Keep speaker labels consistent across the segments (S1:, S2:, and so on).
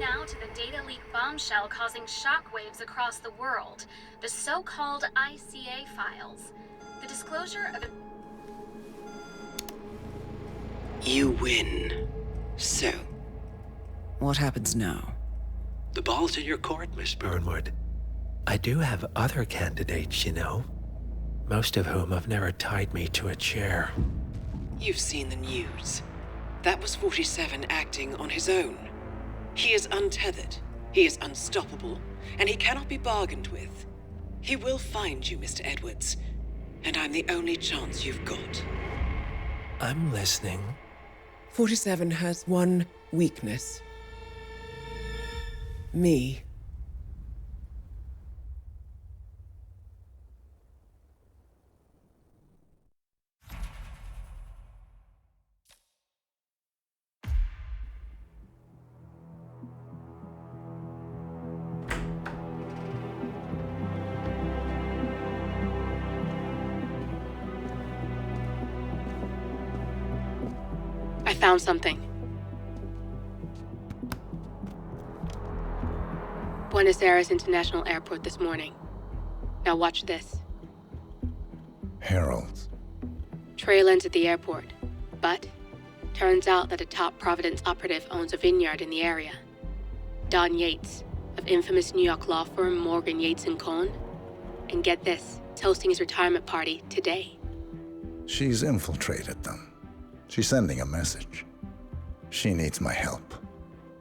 S1: now to the data leak bombshell causing shockwaves across the world, the so-called ICA files. The disclosure of...
S2: You win. So?
S3: What happens now?
S4: The ball's in your court, Miss Burnwood. I do have other candidates, you know. Most of whom have never tied me to a chair.
S2: You've seen the news. That was 47 acting on his own. He is untethered, he is unstoppable, and he cannot be bargained with. He will find you, Mr. Edwards, and I'm the only chance you've got.
S4: I'm listening.
S3: 47 has one weakness. Me.
S5: I found something. Buenos Aires International Airport this morning. Now watch this.
S6: Heralds.
S5: Trail ends at the airport, but turns out that a top Providence operative owns a vineyard in the area. Don Yates, of infamous New York law firm Morgan, Yates & Cohn. And get this, is hosting his retirement party today.
S6: She's infiltrated them. She's sending a message. She needs my help.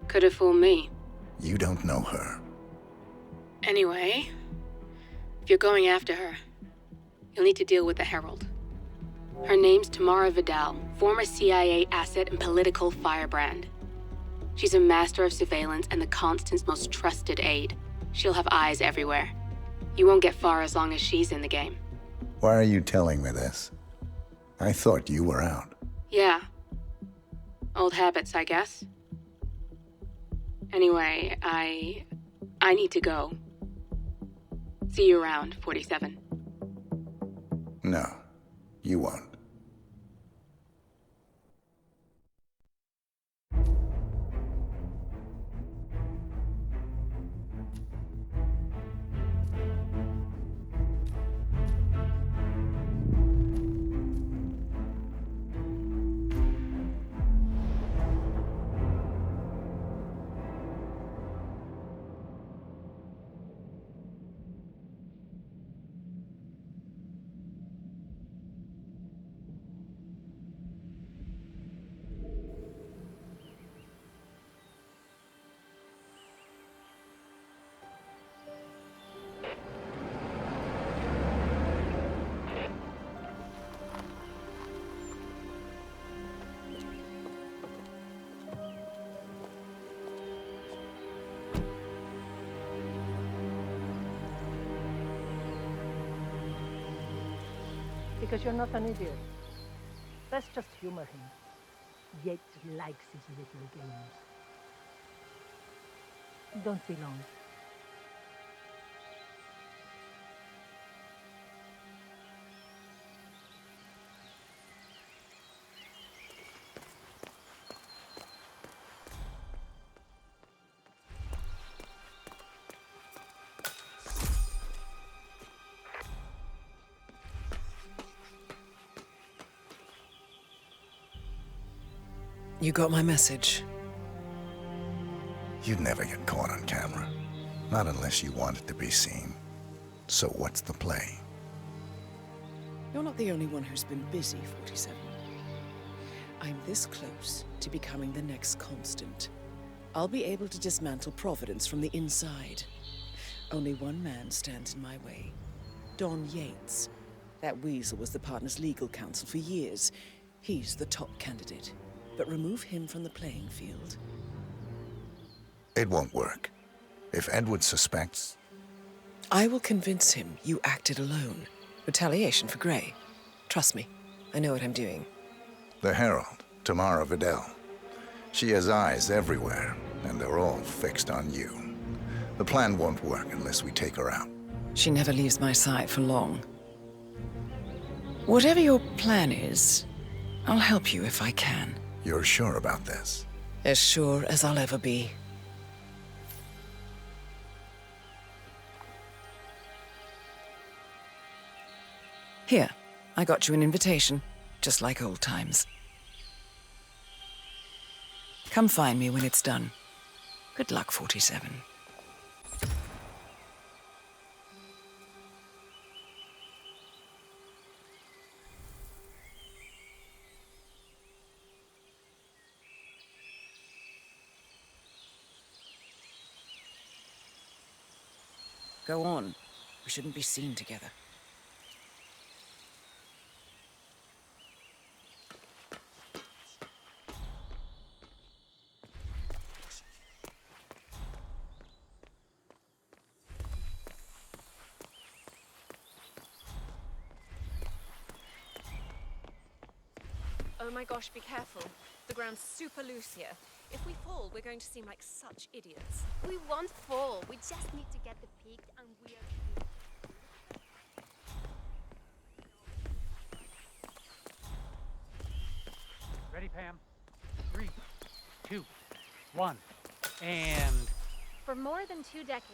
S5: Could have fooled me.
S6: You don't know her.
S5: Anyway, if you're going after her, you'll need to deal with the Herald. Her name's Tamara Vidal, former CIA asset and political firebrand. She's a master of surveillance and the Constant's most trusted aide. She'll have eyes everywhere. You won't get far as long as she's in the game.
S6: Why are you telling me this? I thought you were out.
S5: Yeah. Old habits, I guess. Anyway, I need to go. See you around, 47.
S6: No, you won't.
S7: Because you're not an idiot. Let's just humor him. Yates likes his little games. Don't be long.
S3: You got my message.
S6: You'd never get caught on camera. Not unless you want it to be seen. So what's the play?
S3: You're not the only one who's been busy, 47. I'm this close to becoming the next Constant. I'll be able to dismantle Providence from the inside. Only one man stands in my way. Don Yates. That weasel was the partner's legal counsel for years. He's the top candidate. But remove him from the playing field.
S6: It won't work. If Edward suspects...
S3: I will convince him you acted alone. Retaliation for Grey. Trust me, I know what I'm doing.
S6: The Herald, Tamara Vidal. She has eyes everywhere, and they're all fixed on you. The plan won't work unless we take her out.
S3: She never leaves my side for long. Whatever your plan is, I'll help you if I can.
S6: You're sure about this?
S3: As sure as I'll ever be. Here, I got you an invitation, just like old times. Come find me when it's done. Good luck, 47. Go on. We shouldn't be seen together.
S8: Oh my gosh, be careful. The ground's super loose here. If we fall, we're going to seem like such idiots.
S1: We won't fall. We just need to get the peak and we are...
S9: Ready, Pam? 3, 2, 1, and...
S1: For more than 2 decades,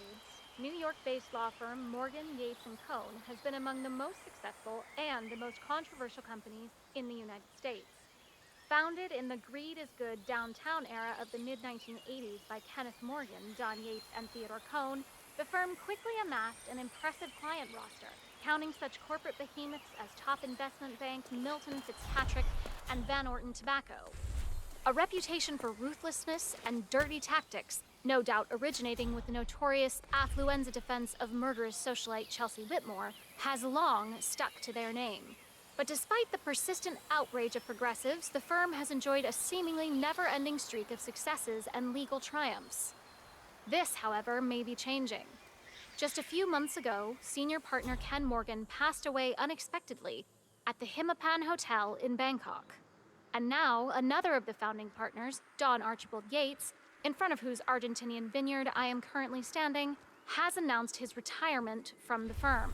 S1: New York-based law firm Morgan, Yates & Cohn has been among the most successful and the most controversial companies in the United States. Founded in the greed is good downtown era of the mid-1980s by Kenneth Morgan, Don Yates, and Theodore Cohn, the firm quickly amassed an impressive client roster, counting such corporate behemoths as top investment bank Milton Fitzpatrick and Van Orton Tobacco. A reputation for ruthlessness and dirty tactics, no doubt originating with the notorious affluenza defense of murderous socialite Chelsea Whitmore, has long stuck to their name. But despite the persistent outrage of progressives, the firm has enjoyed a seemingly never-ending streak of successes and legal triumphs. This, however, may be changing. Just a few months ago, senior partner Ken Morgan passed away unexpectedly at the HITMAN Hotel in Bangkok. And now, another of the founding partners, Don Archibald Yates, in front of whose Argentinian vineyard I am currently standing, has announced his retirement from the firm.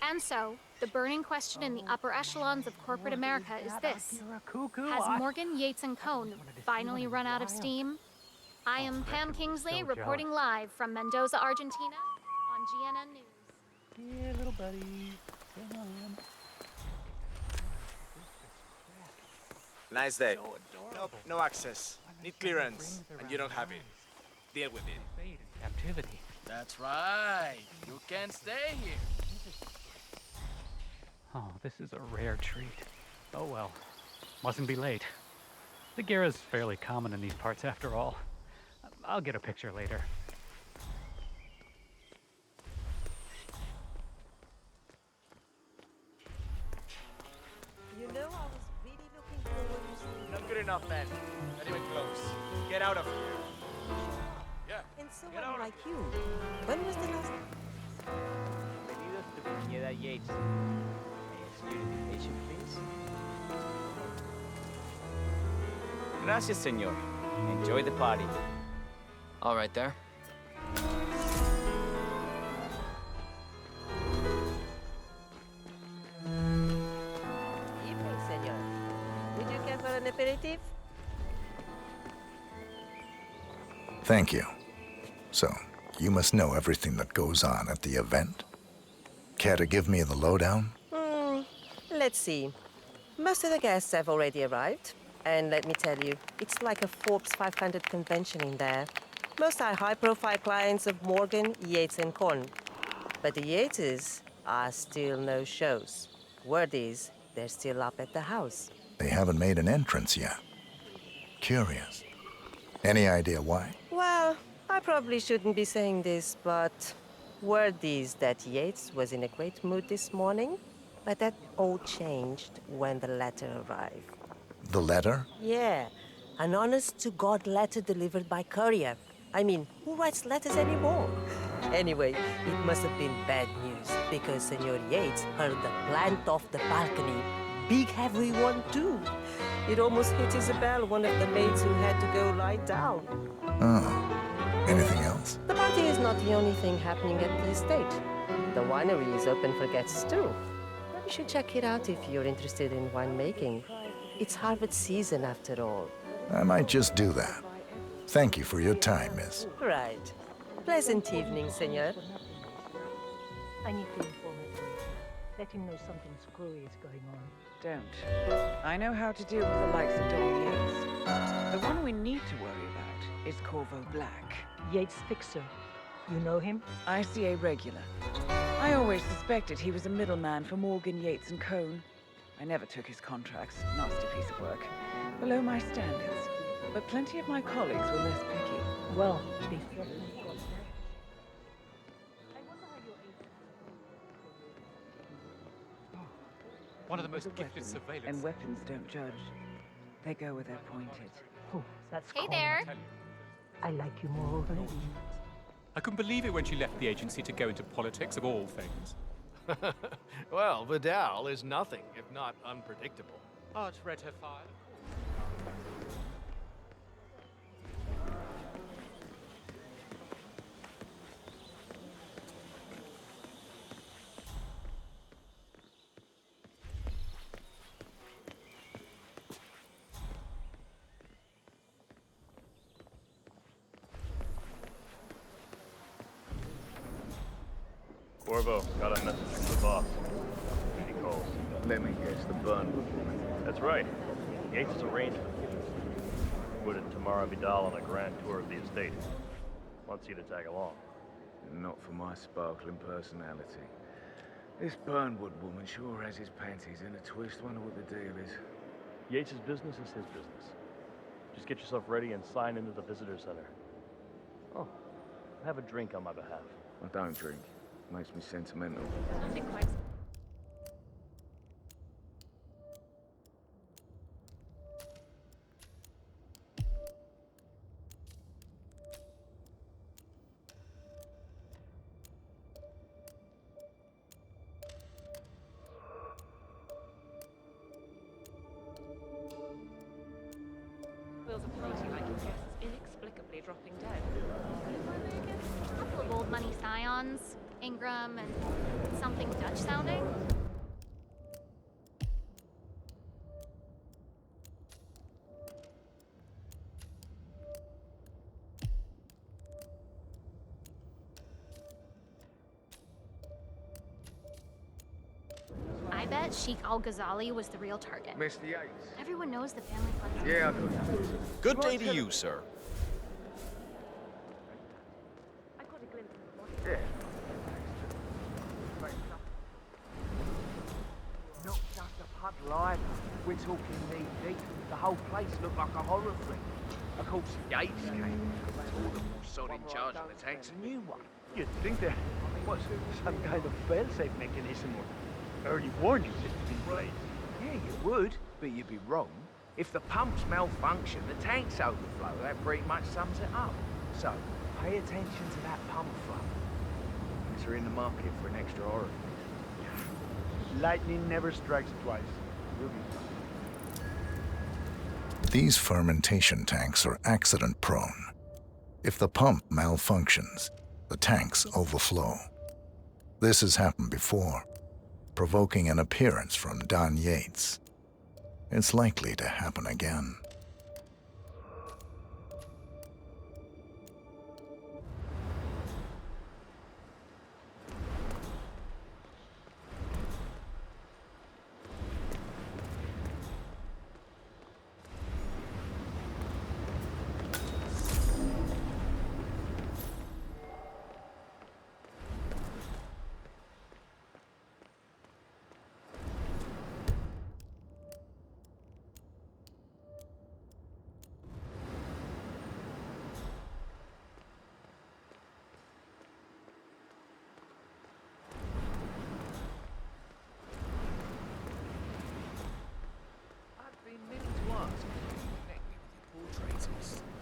S1: And so, the burning question in the upper echelons of corporate America is this: has Morgan, Yates & Cohn finally run out of steam? I am Pam Kingsley, reporting live from Mendoza, Argentina, on GNN News.
S9: Yeah, little buddy. Come on.
S10: Nice day. Nope, no access. Need clearance, and you don't have it. Deal with it.
S9: Fate and captivity.
S11: That's right. You can't stay here.
S9: Oh, this is a rare treat. Oh well. Mustn't be late. The Gera's fairly common in these parts after all. I'll get a picture later.
S7: You know, I was really looking forward to seeing
S10: Not good enough, man. Not even close. Get out of here. Yeah.
S7: and someone like you. When was the last...
S12: Bienvenidos to Comunidad Yates. May I see your invitation, please? Gracias, señor. Enjoy the party.
S11: All right there.
S7: Evening, senor. Would you care for an aperitif?
S6: Thank you. So, you must know everything that goes on at the event? Care to give me the lowdown?
S7: Let's see. Most of the guests have already arrived. And let me tell you, it's like a Forbes 500 convention in there. Most are high-profile clients of Morgan, Yates & Cohn. But the Yateses are still no shows. Word is, they're still up at the house.
S6: They haven't made an entrance yet. Curious. Any idea why?
S7: Well, I probably shouldn't be saying this, but word is that Yates was in a great mood this morning, but that all changed when the letter arrived.
S6: The letter?
S7: Yeah, an honest-to-God letter delivered by courier. I mean, who writes letters anymore? Anyway, it must have been bad news, because Senor Yates heard the plant off the balcony. Big heavy one, too. It almost hit Isabel, one of the maids who had to go lie down.
S6: Oh. Anything else?
S7: The party is not the only thing happening at the estate. The winery is open for guests, too. You should check it out if you're interested in winemaking. It's harvest season, after all.
S6: I might just do that. Thank you for your time, miss.
S7: Right. Pleasant evening, senor.
S13: I need to inform you. Let him know something screwy is going on.
S3: Don't. I know how to deal with the likes of Don Yates. The one we need to worry about is Corvo Black.
S13: Yates' fixer. You know him?
S3: ICA regular. I always suspected he was a middleman for Morgan, Yates, and Cohn. I never took his contracts. Nasty piece of work. Below my standards. But plenty of my colleagues were less picky.
S13: Well, they certainly got that.
S9: One of the most gifted surveillance.
S3: And weapons don't judge. They go where they're pointed.
S13: Oh, that's
S1: Hey
S13: calm.
S1: there.
S13: I like you more already.
S14: I couldn't believe it when she left the agency to go into politics, of all things.
S15: Well, Vidal is nothing if not unpredictable.
S14: I'd read her file.
S16: Corvo, got a message from the boss. He calls.
S17: Let me guess, the Burnwood woman.
S16: That's right. Yates has arranged for Wood and Tamara Vidal on a grand tour of the estate. Wants you to tag along.
S17: Not for my sparkling personality. This Burnwood woman sure has his panties in a twist. Wonder what the deal is.
S16: Yates' business is his business. Just get yourself ready and sign into the visitor center. Oh, have a drink on my behalf.
S17: I don't drink. Makes me sentimental.
S1: Nothing quite.
S8: Feels a party like his guests inexplicably dropping dead.
S1: A couple of old money scions, Ingram, and something Dutch sounding. I bet Sheikh Al-Ghazali was the real target.
S17: Mr. Yates.
S1: Everyone knows the family funds.
S17: Yeah, I got
S15: Good day to you, sir.
S13: I caught a glimpse of the
S17: Yeah.
S12: Not just a puddle either. We're talking knee deep. The whole place looked like a horror flick. Of course, Yates came. Told them all sod in charge of the tank's a new one.
S18: You'd think there was some kind of fail-safe mechanism or early warning system in place.
S12: Yeah, you would, but you'd be wrong. If the pumps malfunction, the tanks overflow. That pretty much sums it up. So, pay attention to that pump flow. Unless you're in the market for an extra orifice.
S18: Lightning never strikes twice. You'll be fine.
S6: These fermentation tanks are accident-prone. If the pump malfunctions, the tanks overflow. This has happened before, provoking an appearance from Don Yates. It's likely to happen again.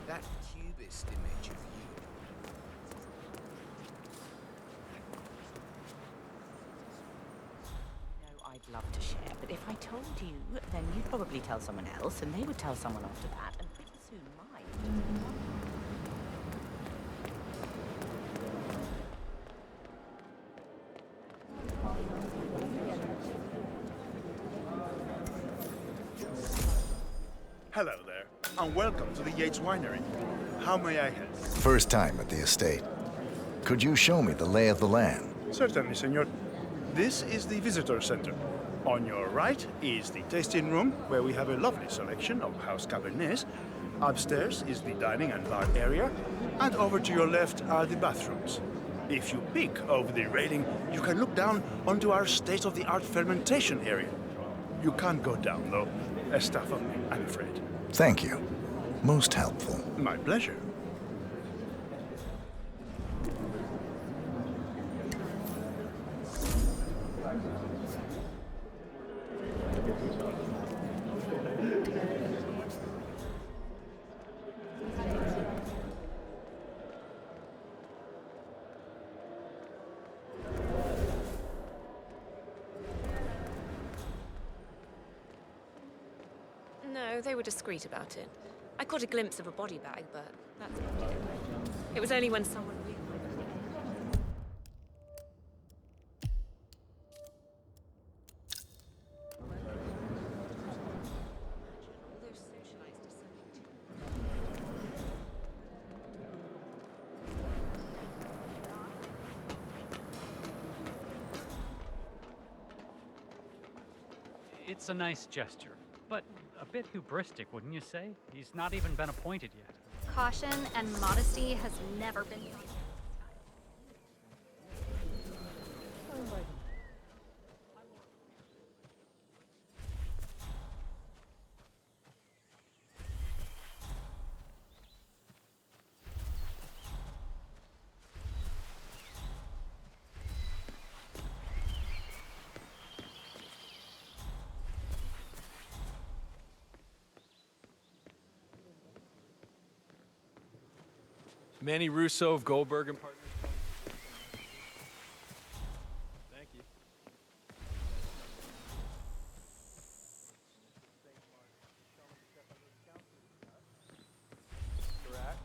S19: That cubist image of you.
S20: No, I'd love to share, but if I told you, then you'd probably tell someone else, and they would tell someone after that, and pretty soon mine would.
S21: Hello there, and welcome to the Yates Winery. How may I help?
S6: First time at the estate. Could you show me the lay of the land?
S21: Certainly, senor. This is the visitor center. On your right is the tasting room, where we have a lovely selection of house cabernets. Upstairs is the dining and bar area, and over to your left are the bathrooms. If you peek over the railing, you can look down onto our state-of-the-art fermentation area. You can't go down, though. A staff of me, I'm afraid.
S6: Thank you. Most helpful.
S21: My pleasure.
S8: No, they were discreet about it. I caught a glimpse of a body bag, but that's about it. It was only when someone realized.
S9: It's a nice gesture, but a bit hubristic, wouldn't you say? He's not even been appointed yet.
S1: Caution and modesty has never been used.
S15: Manny Russo of Goldberg and Partners. Thank you. Correct.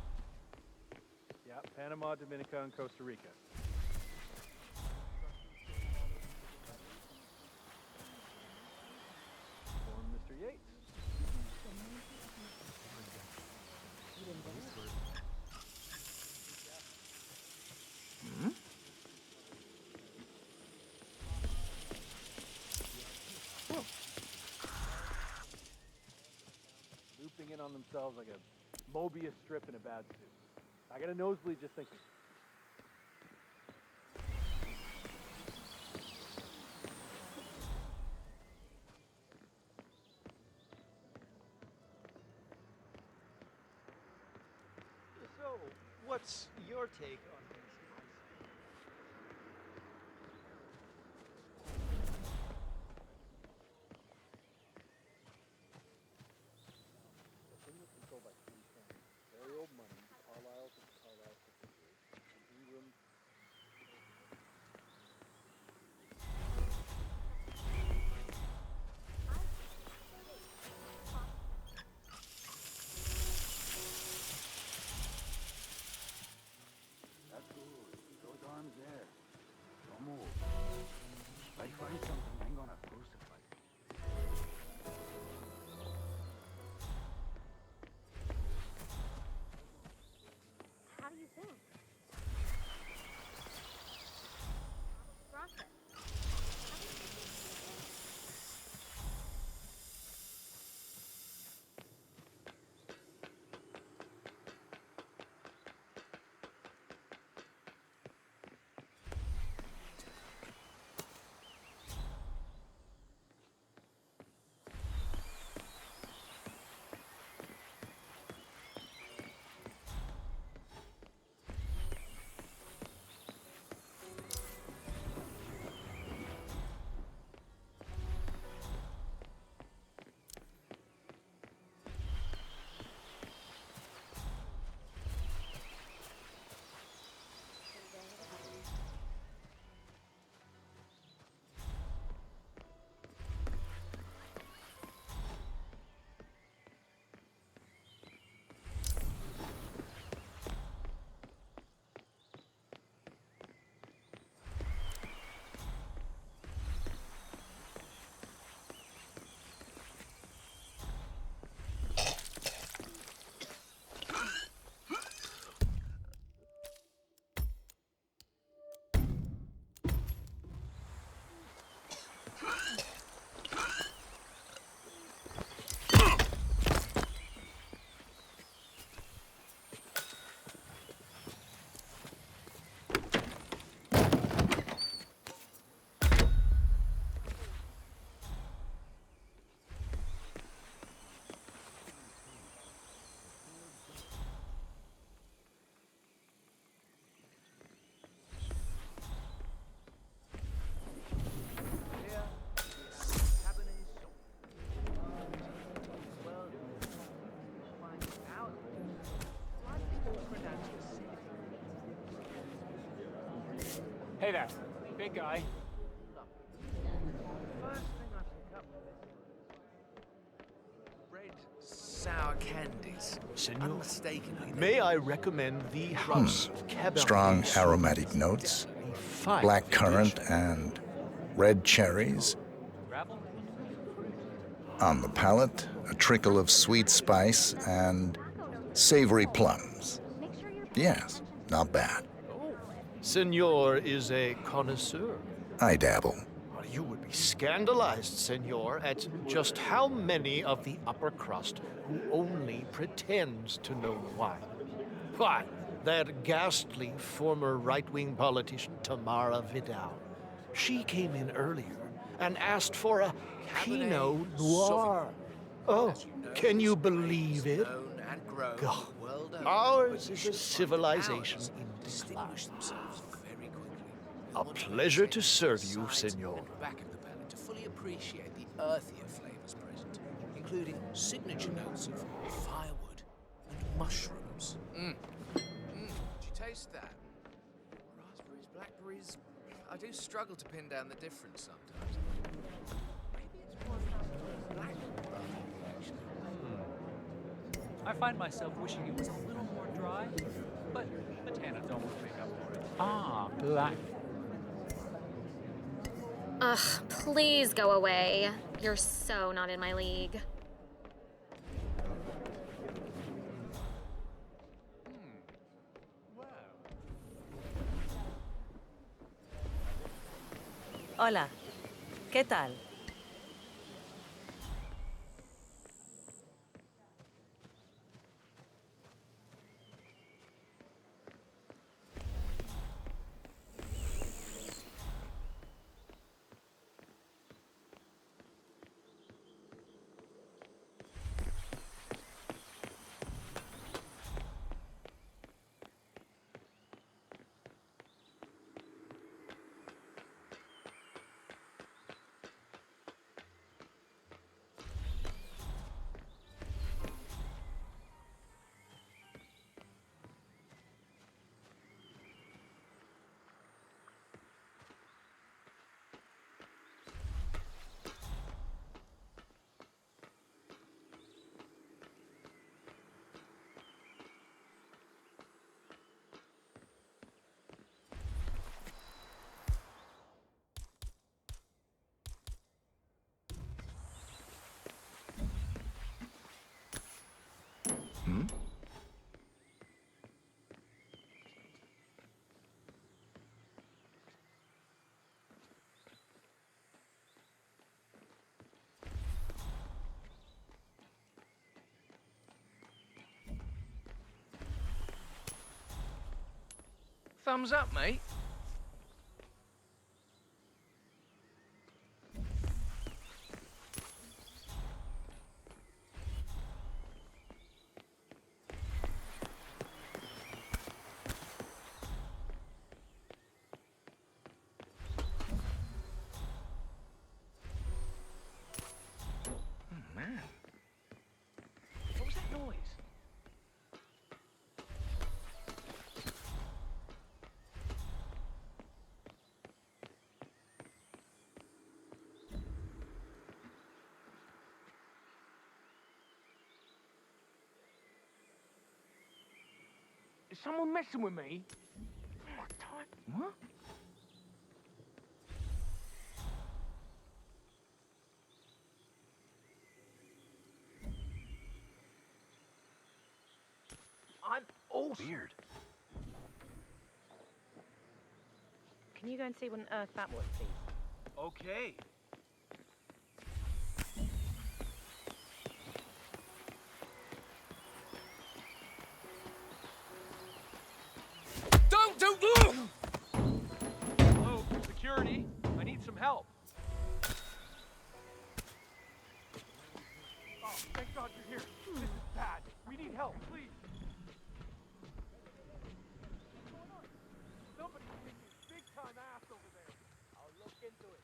S15: Yeah, Panama, Dominica, and Costa Rica. Form Mr. Yates. Looping in on themselves like a Mobius strip in a bad suit. I got a nosebleed just thinking.
S18: So, what's your take on things? Very old money, Carlisle to Carlisle Ingram.
S9: That's good. Those arms there. Don't move. If I find something, I'm gonna crucify you.
S1: How do you think? Process.
S14: Hey there, big guy.
S12: First thing I pick up red sour candies.
S19: Senor,
S12: Unmistakably.
S19: may I recommend the House Cabernet
S6: Strong
S19: Sauvignon?
S6: aromatic notes,
S19: Fine
S6: black currant
S19: vintage.
S6: and red cherries. On the palate, a trickle of sweet spice and savory plums. Yes, not bad.
S19: Senor is a connoisseur.
S6: I dabble.
S19: Well, you would be scandalized, senor, at just how many of the upper crust who only pretends to know wine. Why, that ghastly former right-wing politician, Tamara Vidal. She came in earlier and asked for a Pinot Noir. Oh, can you believe it? God, ours is a civilization in decline. A pleasure to serve you, senor. Back of the palate to fully appreciate the earthier flavors present, including signature notes of firewood and mushrooms.
S12: Did you taste that? Raspberries, blackberries. I do struggle to pin down the difference sometimes. Maybe it's more blackberry, actually.
S9: I find myself wishing it was a little more dry, but the tannins almost make up for it. Ah, black.
S1: Ugh, please go away. You're so not in my league.
S7: Hola. ¿Qué tal?
S12: Thumbs up, mate. Man. What was that noise? Is someone messing with me? What? I'm all weird.
S13: Can you go and see what on earth that was, please?
S12: Okay. Don't!
S15: Hello, security. I need some help. Oh, thank God you're here. This is bad. We need help, please. Somebody's making a big-time ass over there. I'll look into it.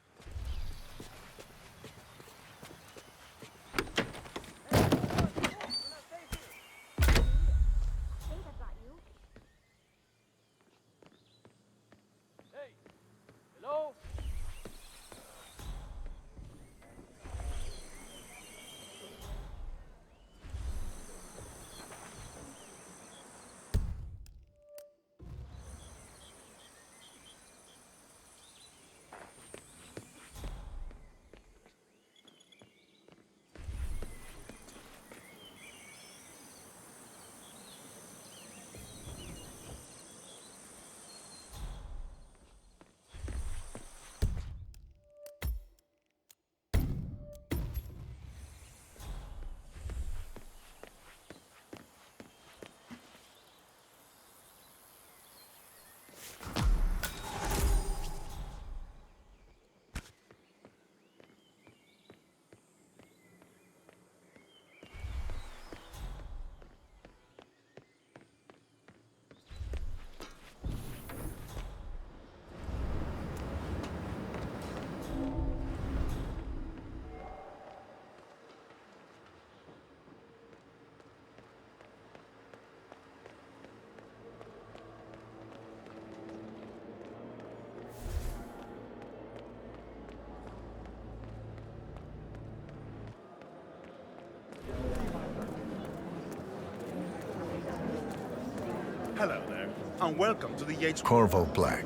S21: and welcome to the Yates...
S6: Corvo Black.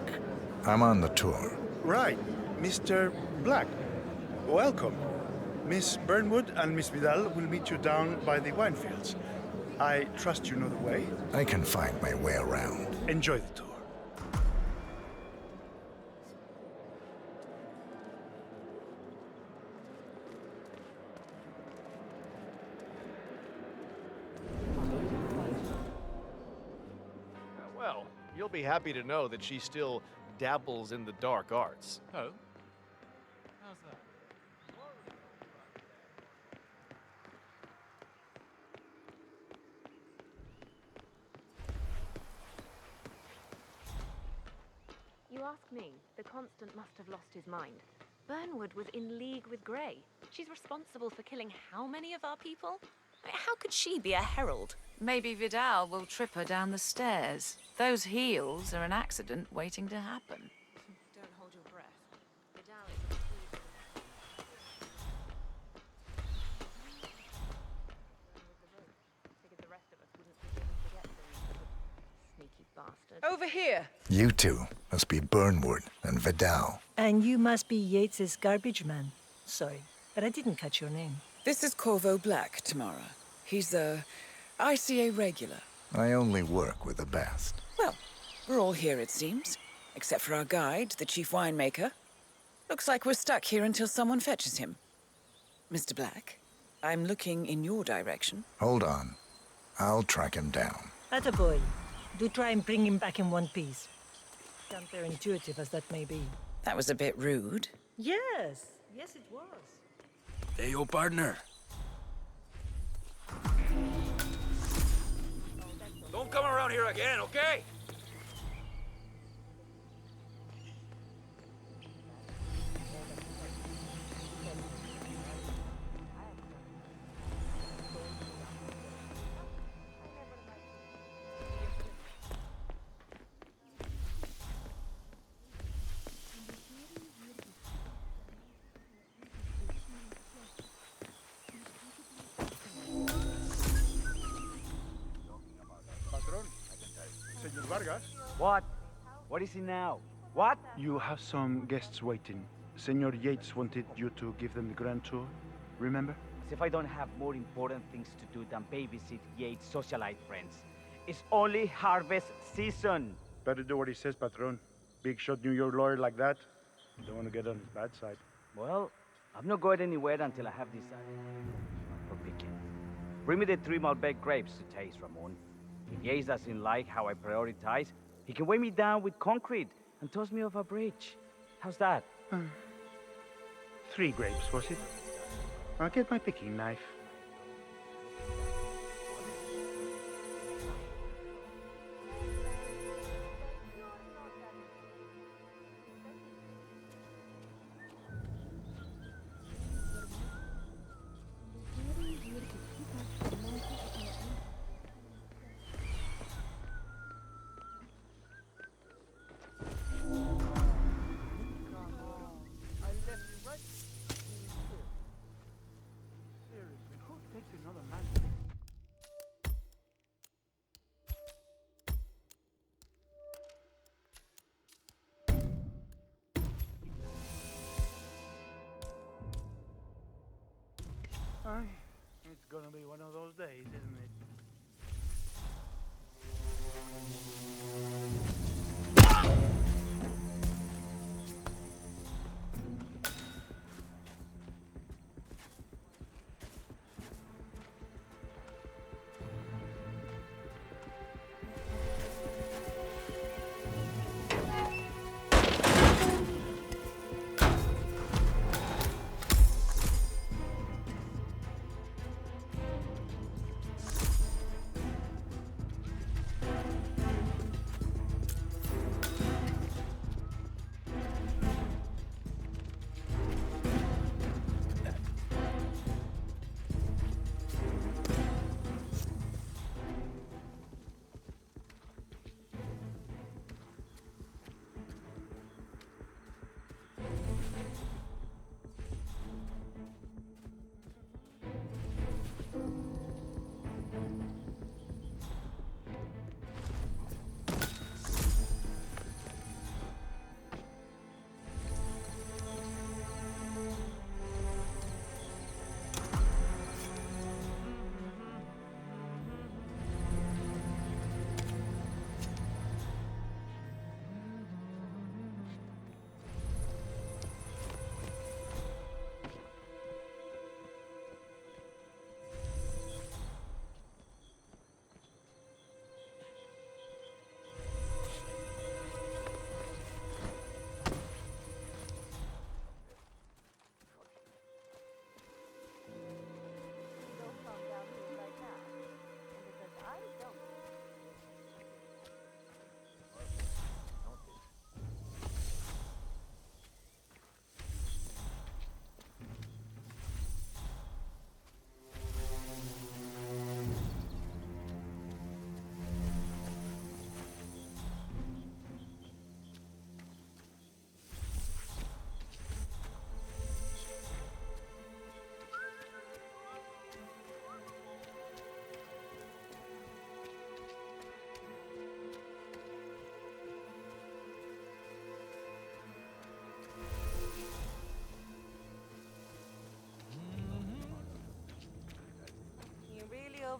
S6: I'm on the tour.
S21: Right, Mr. Black. Welcome. Miss Burnwood and Miss Vidal will meet you down by the wine fields. I trust you know the way.
S6: I can find my way around.
S21: Enjoy the tour.
S19: Well, you'll be happy to know that she still dabbles in the dark arts.
S14: Oh? How's that?
S13: You ask me, the Constant must have lost his mind. Burnwood was in league with Grey. She's responsible for killing how many of our people?
S2: How could she be a herald? Maybe Vidal will trip her down the stairs. Those heels are an accident waiting to happen.
S8: Don't hold your breath. Vidal is
S13: Figured the rest of us wouldn't be able to get them. Sneaky bastard.
S8: Over here!
S6: You two must be Burnwood and Vidal.
S22: And you must be Yates's garbage man. Sorry, but I didn't catch your name.
S3: This is Corvo Black, Tamara. He's a ICA regular.
S6: I only work with the best.
S3: Well, we're all here, it seems. Except for our guide, the chief winemaker. Looks like we're stuck here until someone fetches him. Mr. Black, I'm looking in your direction.
S6: Hold on. I'll track him down.
S22: Attaboy. Do try and bring him back in one piece. Counterintuitive as that may be.
S3: That was a bit rude.
S22: Yes. Yes, it was.
S11: Hey, yo, partner. Don't come around here again, okay?
S21: Senor Vargas?
S18: What? What is it now? What?
S21: You have some guests waiting. Senor Yates wanted you to give them the grand tour. Remember?
S18: As if I don't have more important things to do than babysit Yates' socialite friends. It's only harvest season.
S21: Better do what he says, Patron. Big shot New York lawyer like that. Don't want to get on his bad side.
S18: Well, I'm not going anywhere until I have decided for picking. Bring me the 3 Malbec grapes to taste, Ramon. If Yates doesn't like how I prioritize, he can weigh me down with concrete and toss me off a bridge. How's that?
S21: 3 grapes, was it? I'll get my picking knife. It's gonna be one of those days, isn't it?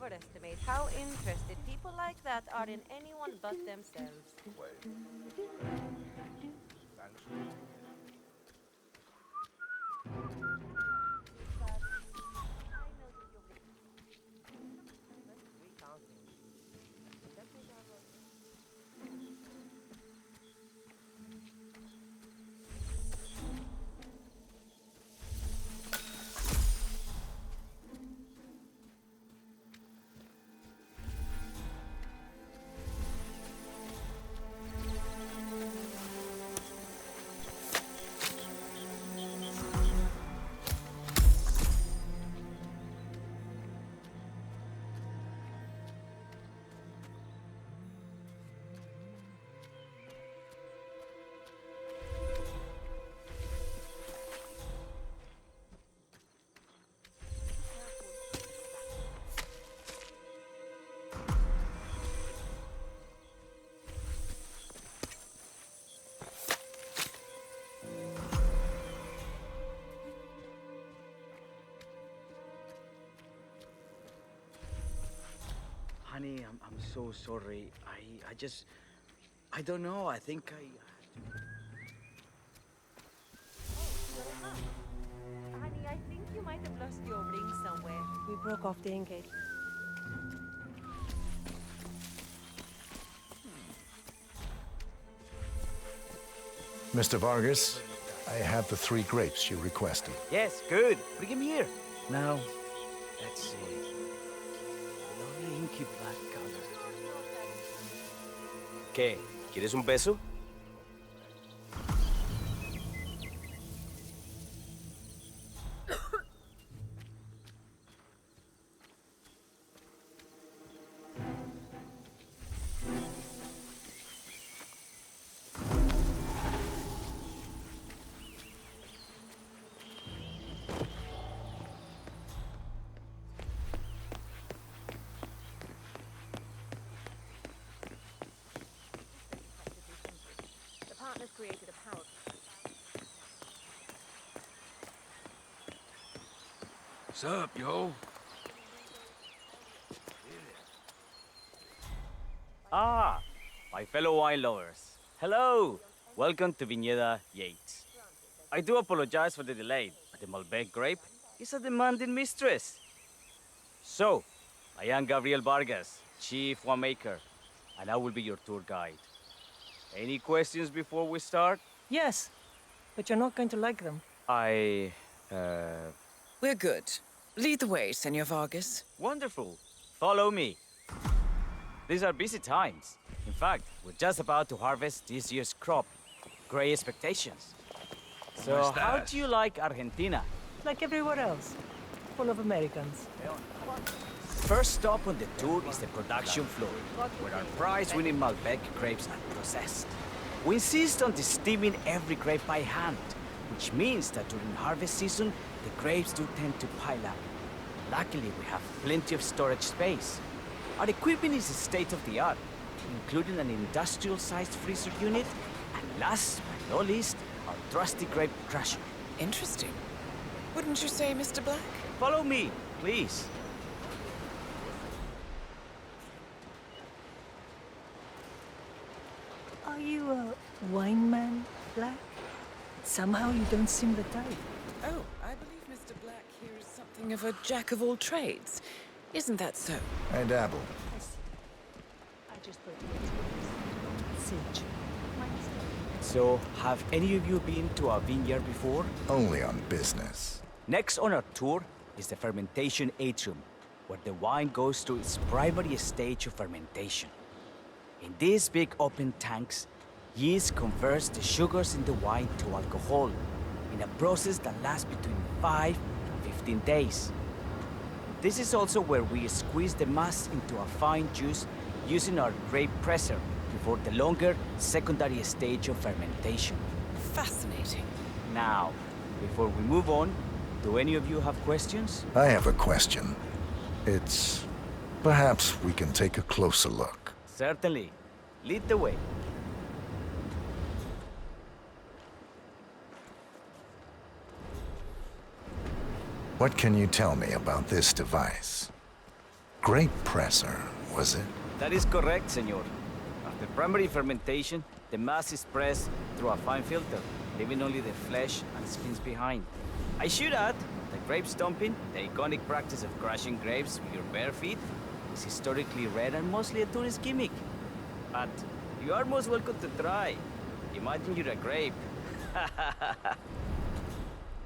S4: overestimate how interested people like that are in anyone but themselves.
S18: Honey, I'm so sorry. I don't know. I think I...
S4: Honey, I think you might have lost your ring somewhere. We broke off the engagement.
S6: Mr. Vargas, I have the 3 grapes you requested.
S18: Yes, good. Bring him here. Now, let's see. Lovely inky black color.
S5: ¿Qué? ¿Quieres un beso?
S13: The partners created a power.
S11: What's up, yo?
S18: Ah, my fellow wine lovers. Hello. Welcome to Viñeda Yates. I do apologize for the delay, but the Malbec grape is a demanding mistress. So, I am Gabriel Vargas, Chief Winemaker, and I will be your tour guide. Any questions before we start?
S22: Yes, but you're not going to like them.
S3: We're good. Lead the way, Senor Vargas.
S18: Wonderful. Follow me. These are busy times. In fact, we're just about to harvest this year's crop. Great expectations. So,
S11: Where's
S18: how
S11: that?
S18: do you like Argentina?
S22: Like everywhere else. Full of Americans.
S18: First stop on the tour is the production floor, where our prize-winning Malbec grapes are processed. We insist on steaming every grape by hand, which means that during harvest season, the grapes do tend to pile up. Luckily, we have plenty of storage space. Our equipment is state-of-the-art, including an industrial-sized freezer unit, and last but not least, our trusty grape crusher.
S3: Interesting. Wouldn't you say, Mr. Black?
S18: Follow me, please.
S22: Are you a wine man, Black? Somehow you don't seem the type.
S3: Oh, I believe Mr. Black here is something of a jack of all trades. Isn't that so?
S6: I dabble.
S22: I just thought you Sage.
S18: So, have any of you been to a vineyard before?
S6: Only on business.
S18: Next on our tour is the fermentation atrium, where the wine goes through its primary stage of fermentation. In these big open tanks, yeast converts the sugars in the wine to alcohol in a process that lasts between 5 and 15 days. This is also where we squeeze the mass into a fine juice using our grape presser before the longer secondary stage of fermentation.
S3: Fascinating.
S18: Now, before we move on, do any of you have questions?
S6: I have a question. It's... perhaps we can take a closer look.
S18: Certainly. Lead the way.
S6: What can you tell me about this device? grape presser, was it?
S18: That is correct, senor. After primary fermentation, the mass is pressed through a fine filter, leaving only the flesh and skins behind. I should add that grape stomping, the iconic practice of crushing grapes with your bare feet, is historically rare and mostly a tourist gimmick. But you are most welcome to try. Imagine you're a grape.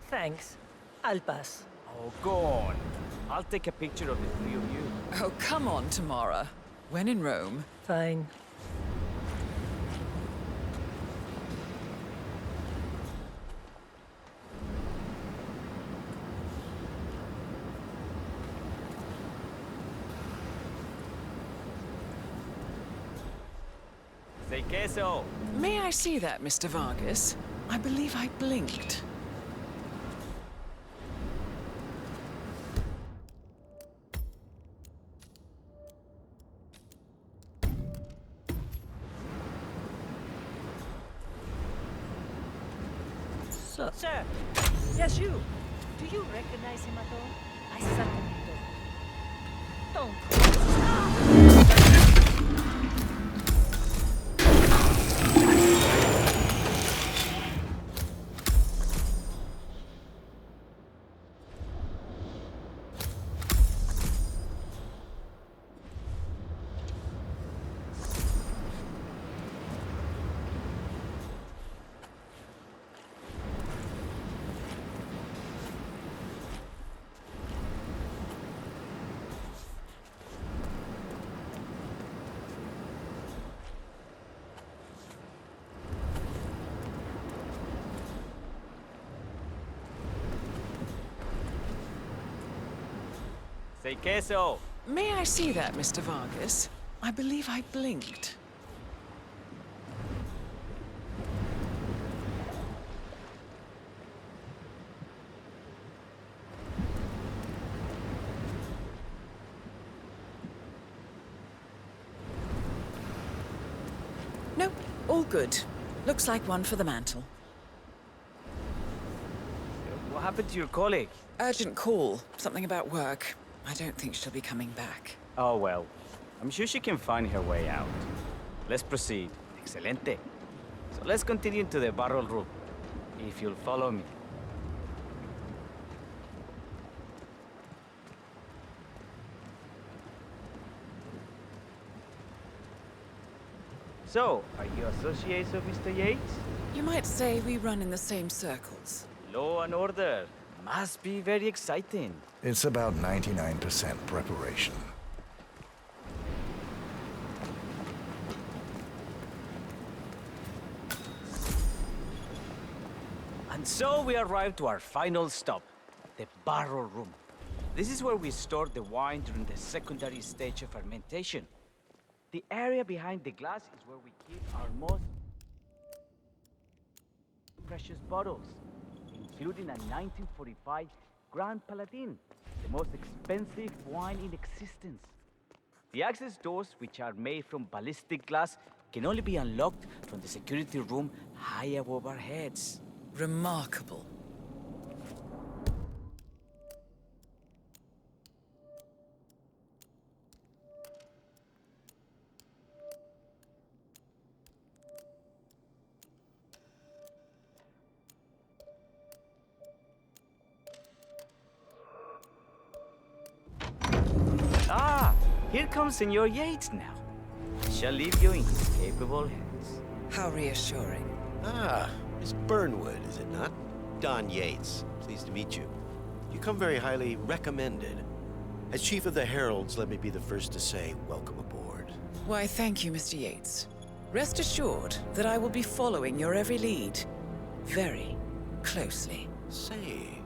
S22: Thanks. I'll pass.
S18: Oh, go on. I'll take a picture of the three of you.
S3: Oh, come on, Tamara. When in Rome.
S22: Fine.
S18: Say queso.
S3: May I see that, Mr. Vargas? I believe I blinked.
S22: Sir! Yes, you! Do you recognize him at all? I certainly don't.
S18: Say queso.
S3: May I see that, Mr. Vargas? I believe I blinked. Nope, all good. Looks like one for the mantle.
S18: What happened to your colleague?
S3: Urgent call. Something about work. I don't think she'll be coming back.
S18: Oh, well. I'm sure she can find her way out. Let's proceed. Excelente. So let's continue to the barrel room. If you'll follow me. So, are you associates of Mr. Yates?
S3: You might say we run in the same circles.
S18: Law and order. Must be very exciting.
S6: It's about 99% preparation.
S18: And so we arrived to our final stop, the barrel room. This is where we store the wine during the secondary stage of fermentation. The area behind the glass is where we keep our most precious bottles, including a 1945 Grand Paladin, the most expensive wine in existence. The access doors, which are made from ballistic glass, can only be unlocked from the security room high above our heads.
S3: Remarkable.
S18: Ah, here comes Senor Yates now. I shall leave you in his capable hands.
S3: How reassuring.
S10: Ah, Miss Burnwood, is it not? Don Yates, pleased to meet you. You come very highly recommended. As Chief of the Heralds, let me be the first to say welcome aboard.
S3: Why, thank you, Mr. Yates. Rest assured that I will be following your every lead. Very closely.
S10: Say,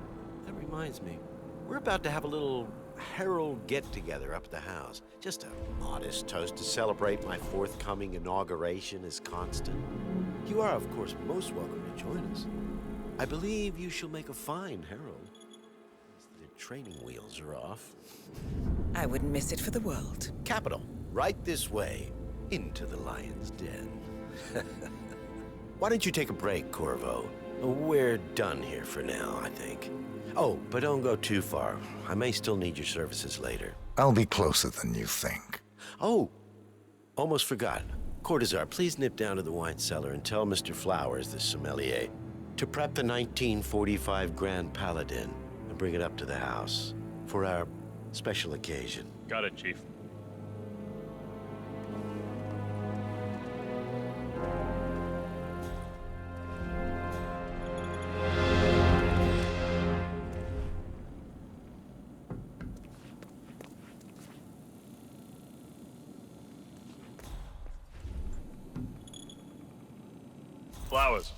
S10: that reminds me. We're about to have a little Herald get-together up at the house. Just a modest toast to celebrate my forthcoming inauguration as Constant. You are, of course, most welcome to join us. I believe you shall make a fine Herald. The training wheels are off.
S3: I wouldn't miss it for the world.
S10: Capital. Right this way, into the lion's den. Why don't you take a break, Corvo? We're done here for now, I think. Oh, but don't go too far. I may still need your services later.
S6: I'll be closer than you think.
S10: Oh, almost forgot. Cortazar, please nip down to the wine cellar and tell Mr. Flowers, the sommelier, to prep the 1945 Grand Paladin and bring it up to the house for our special occasion.
S16: Got it, Chief.
S17: Flowers.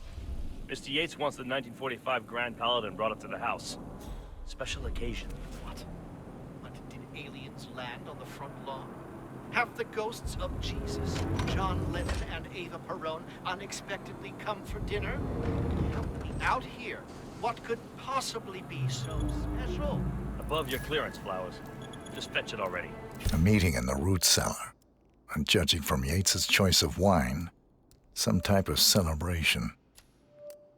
S17: Mr. Yates wants the 1945 Grand Paladin brought up to the house. Special occasion.
S19: What? Did aliens land on the front lawn? Have the ghosts of Jesus, John Lennon, and Eva Perón unexpectedly come for dinner? Help me out here. What could possibly be so special?
S17: Above your clearance, Flowers. Just fetch it already.
S6: A meeting in the root cellar. And judging from Yates's choice of wine, some type of celebration.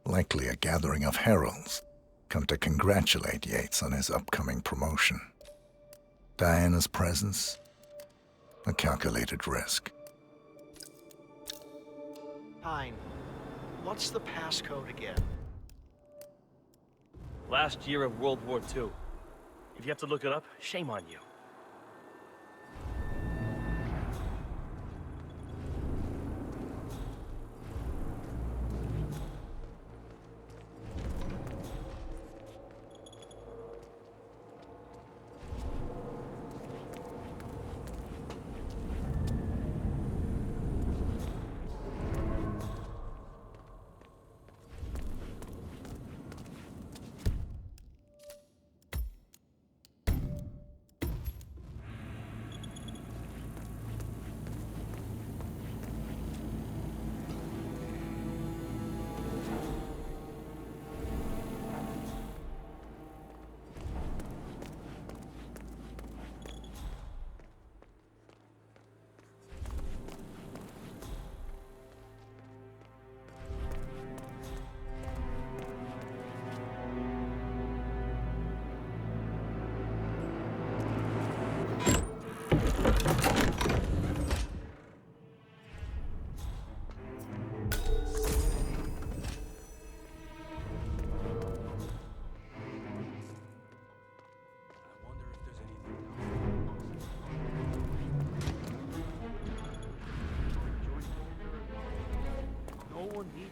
S6: Likely a gathering of heralds, come to congratulate Yates on his upcoming promotion. Diana's presence, a calculated risk.
S19: Fine. What's the passcode again?
S17: Last year of World War II. If you have to look it up, shame on you.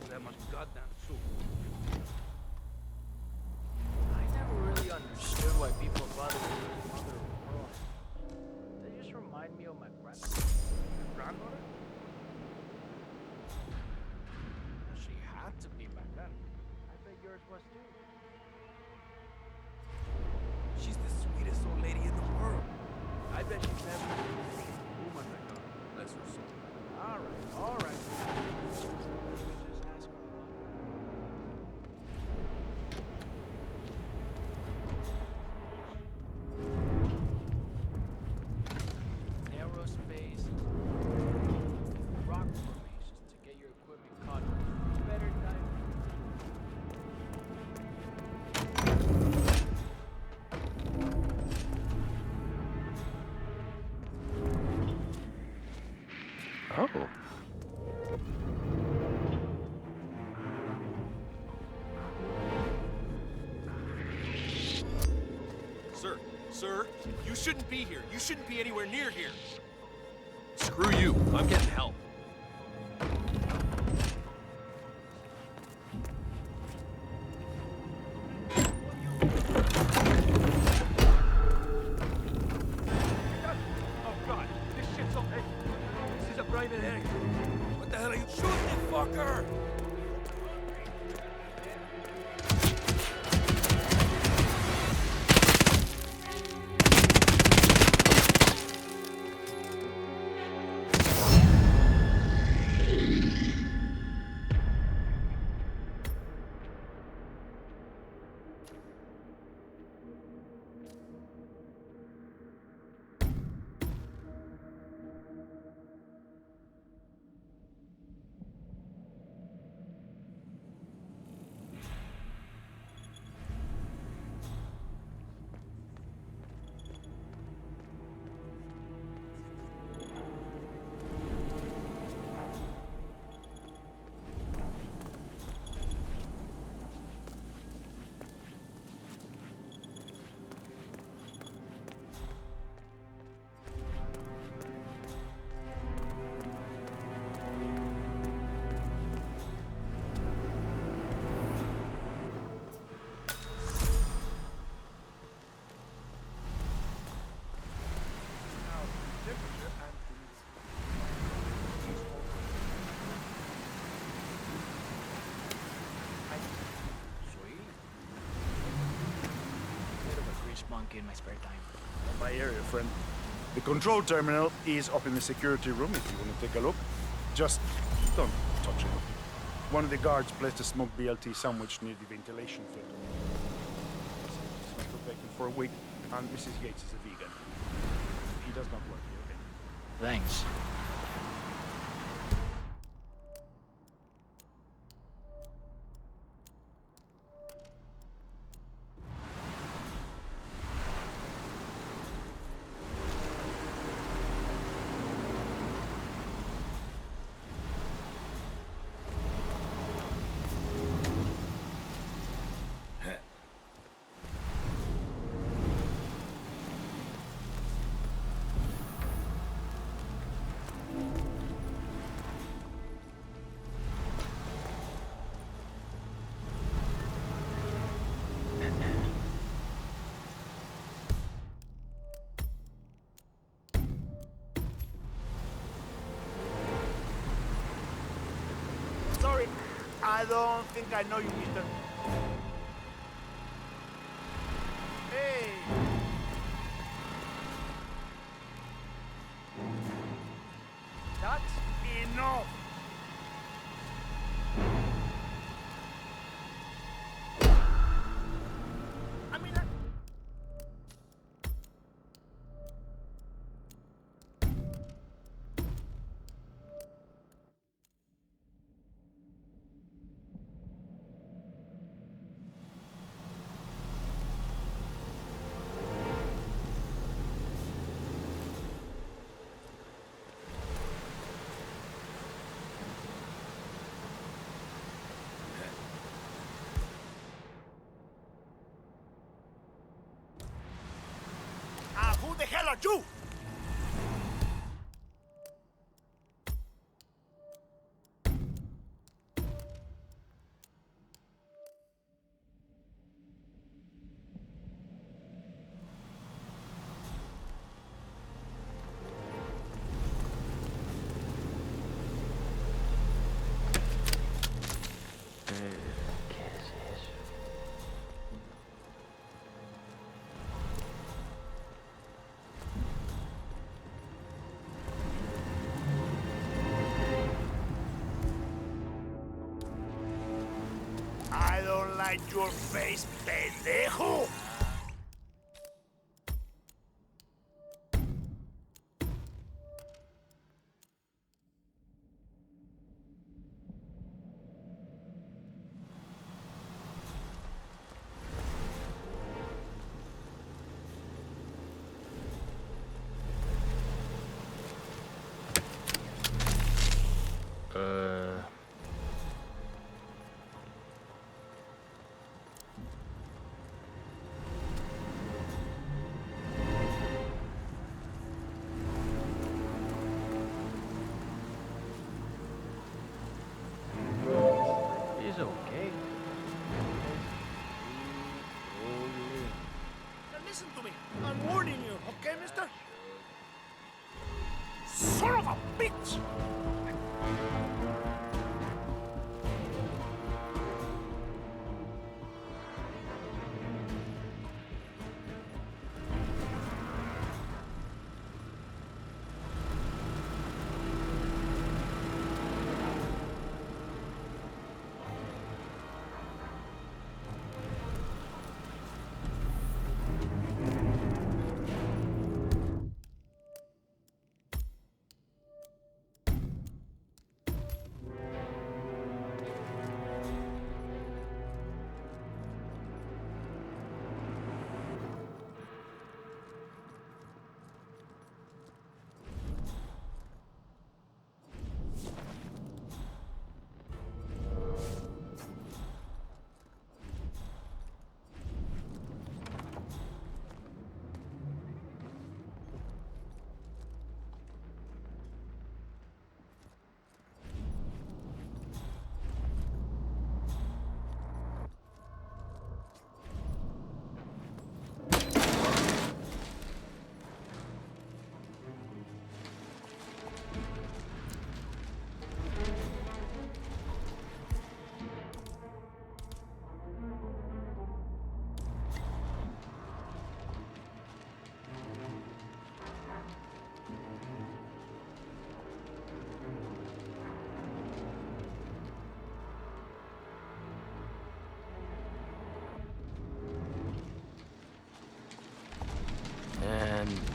S12: That much goddamn soup. I never really understood why people thought it was the mother of pearl. They just remind me of my grandmother. She had to be back then. I bet yours was too. She's the sweetest old lady in the world. I bet she's never seen a woman like her. Bless her soul. All right.
S5: Oh.
S11: Sir, you shouldn't be here. You shouldn't be anywhere near here. Screw you. I'm getting help.
S12: Oh God, this shit's okay. This is a private area. What the hell are you shooting, fucker?
S16: monkey in my spare time.
S21: Not my area, friend. The control terminal is up in the security room if you want to take a look. Just don't touch it. One of the guards placed a smoked BLT sandwich near the ventilation filter. It's not for bacon for a week, and Mrs. Yates is a vegan. He does not work here, okay?
S16: Thanks.
S21: Sorry, I don't think I know you, mister. Hey! That's enough! I mean, who the hell are you? I don't like your face, pendejo!
S16: He's okay.
S21: Now listen to me. I'm warning you, okay, mister? Son of a bitch!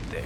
S11: There.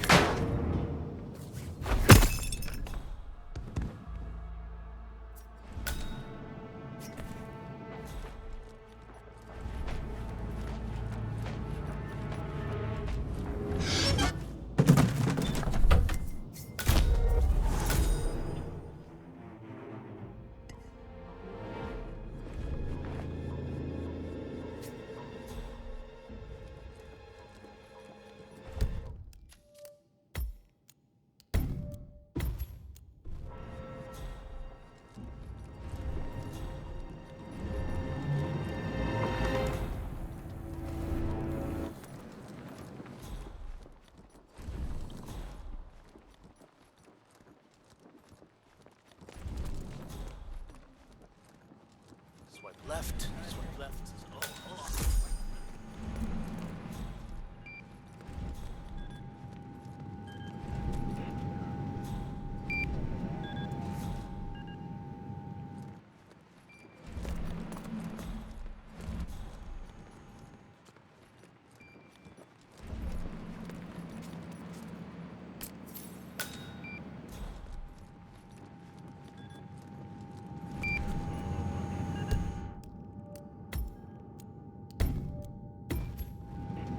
S11: Swipe left. Swipe left. Oh, hold on.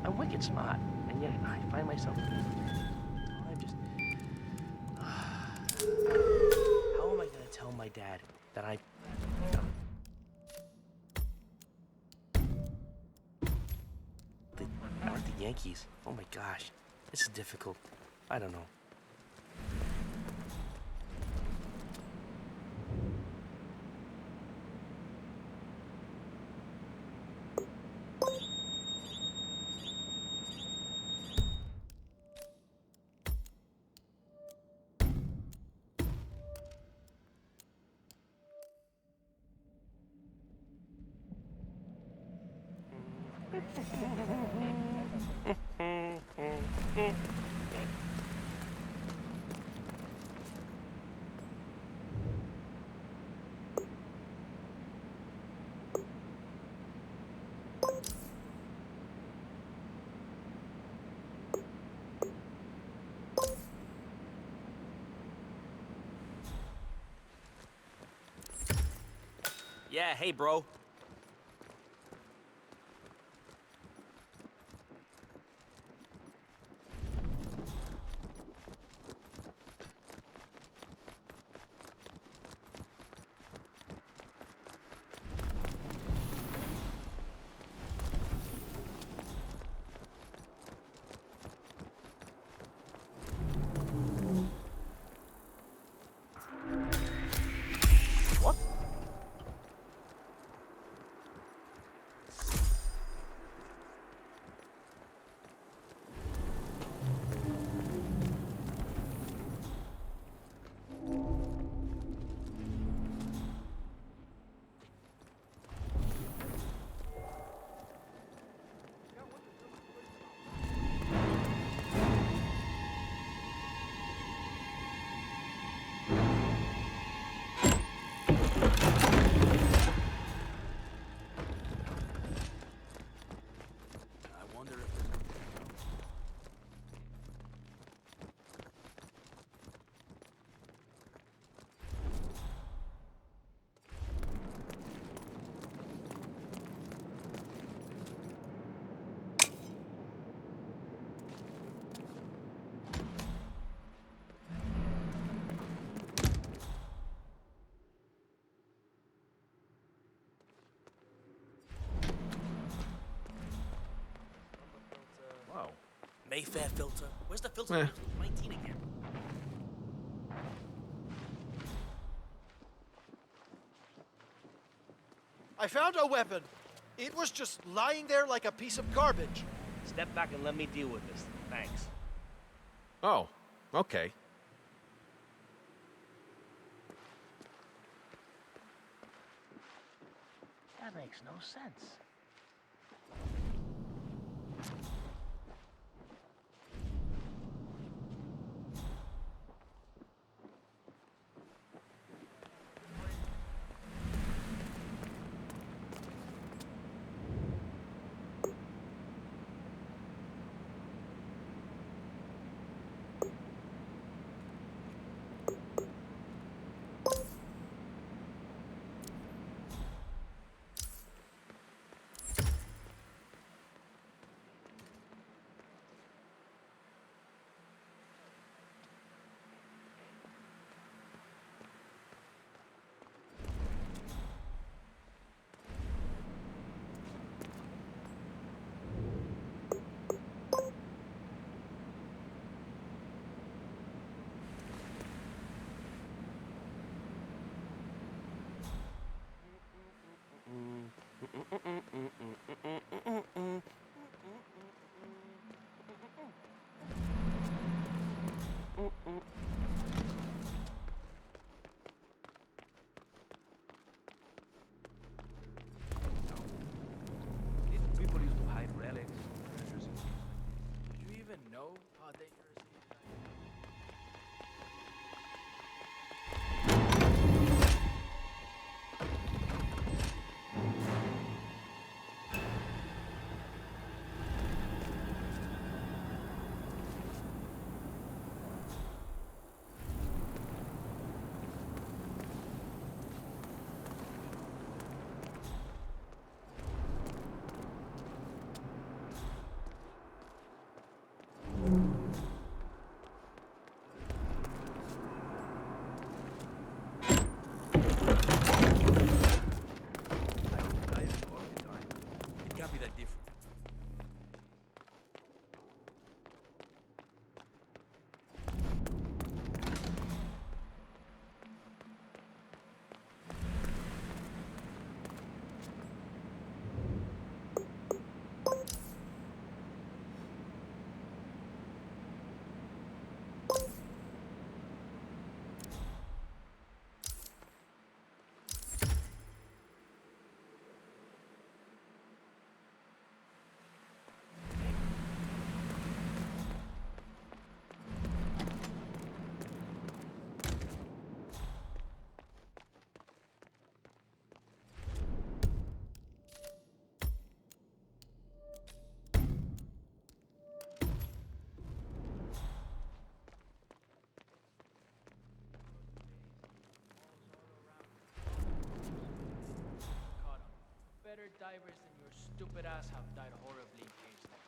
S11: I'm wicked smart, and yet I find myself. I'm just. How am I gonna tell my dad that I. They aren't the Yankees? Oh my gosh, this is difficult. I don't know. Yeah, hey, bro. What? Wow. Mayfair filter. Where's the filter?
S19: Eh.
S11: 19 again.
S19: I found a weapon. It was just lying there like a piece of garbage.
S11: Step back and let me deal with this. Thanks.
S10: Oh, okay.
S11: That makes no sense. can't be that different.
S9: Better divers than your stupid ass have died horribly in caves there.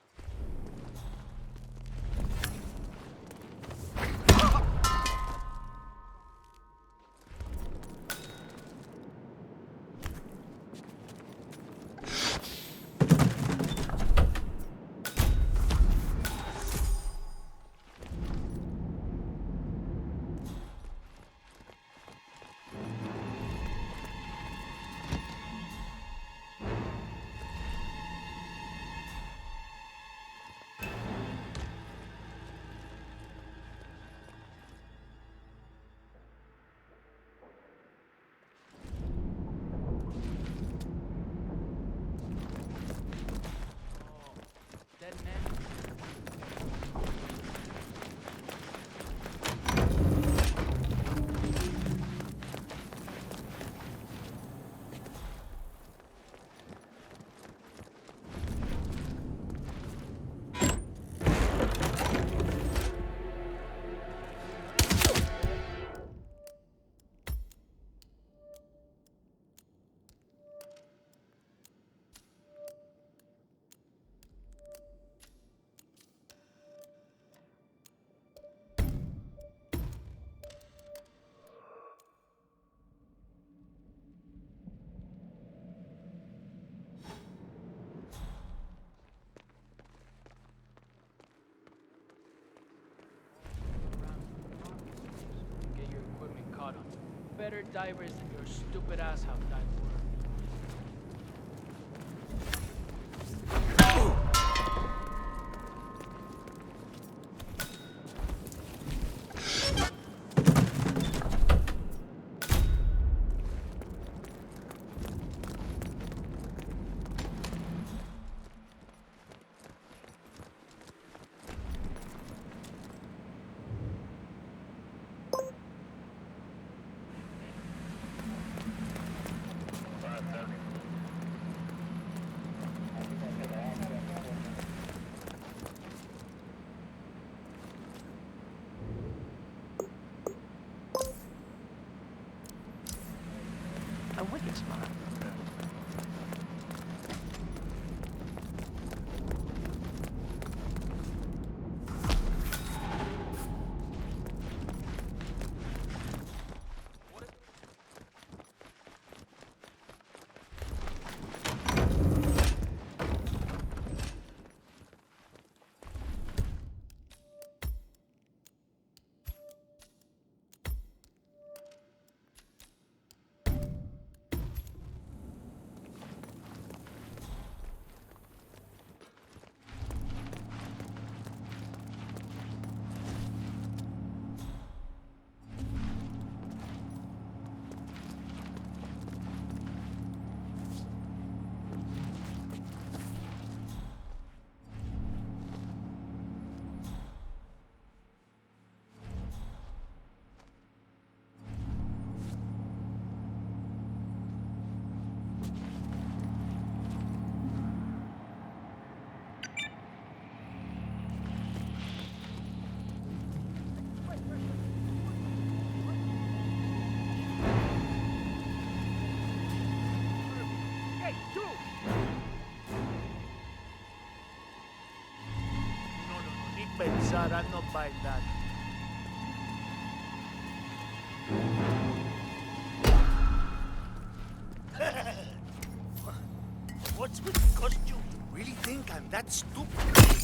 S9: Dead man. Get your equipment caught on. Better divers than your stupid ass have died horribly.
S2: A wicked smart.
S12: Pensar, I'm not buying that.
S20: What's with the costume?
S11: I'm that stupid.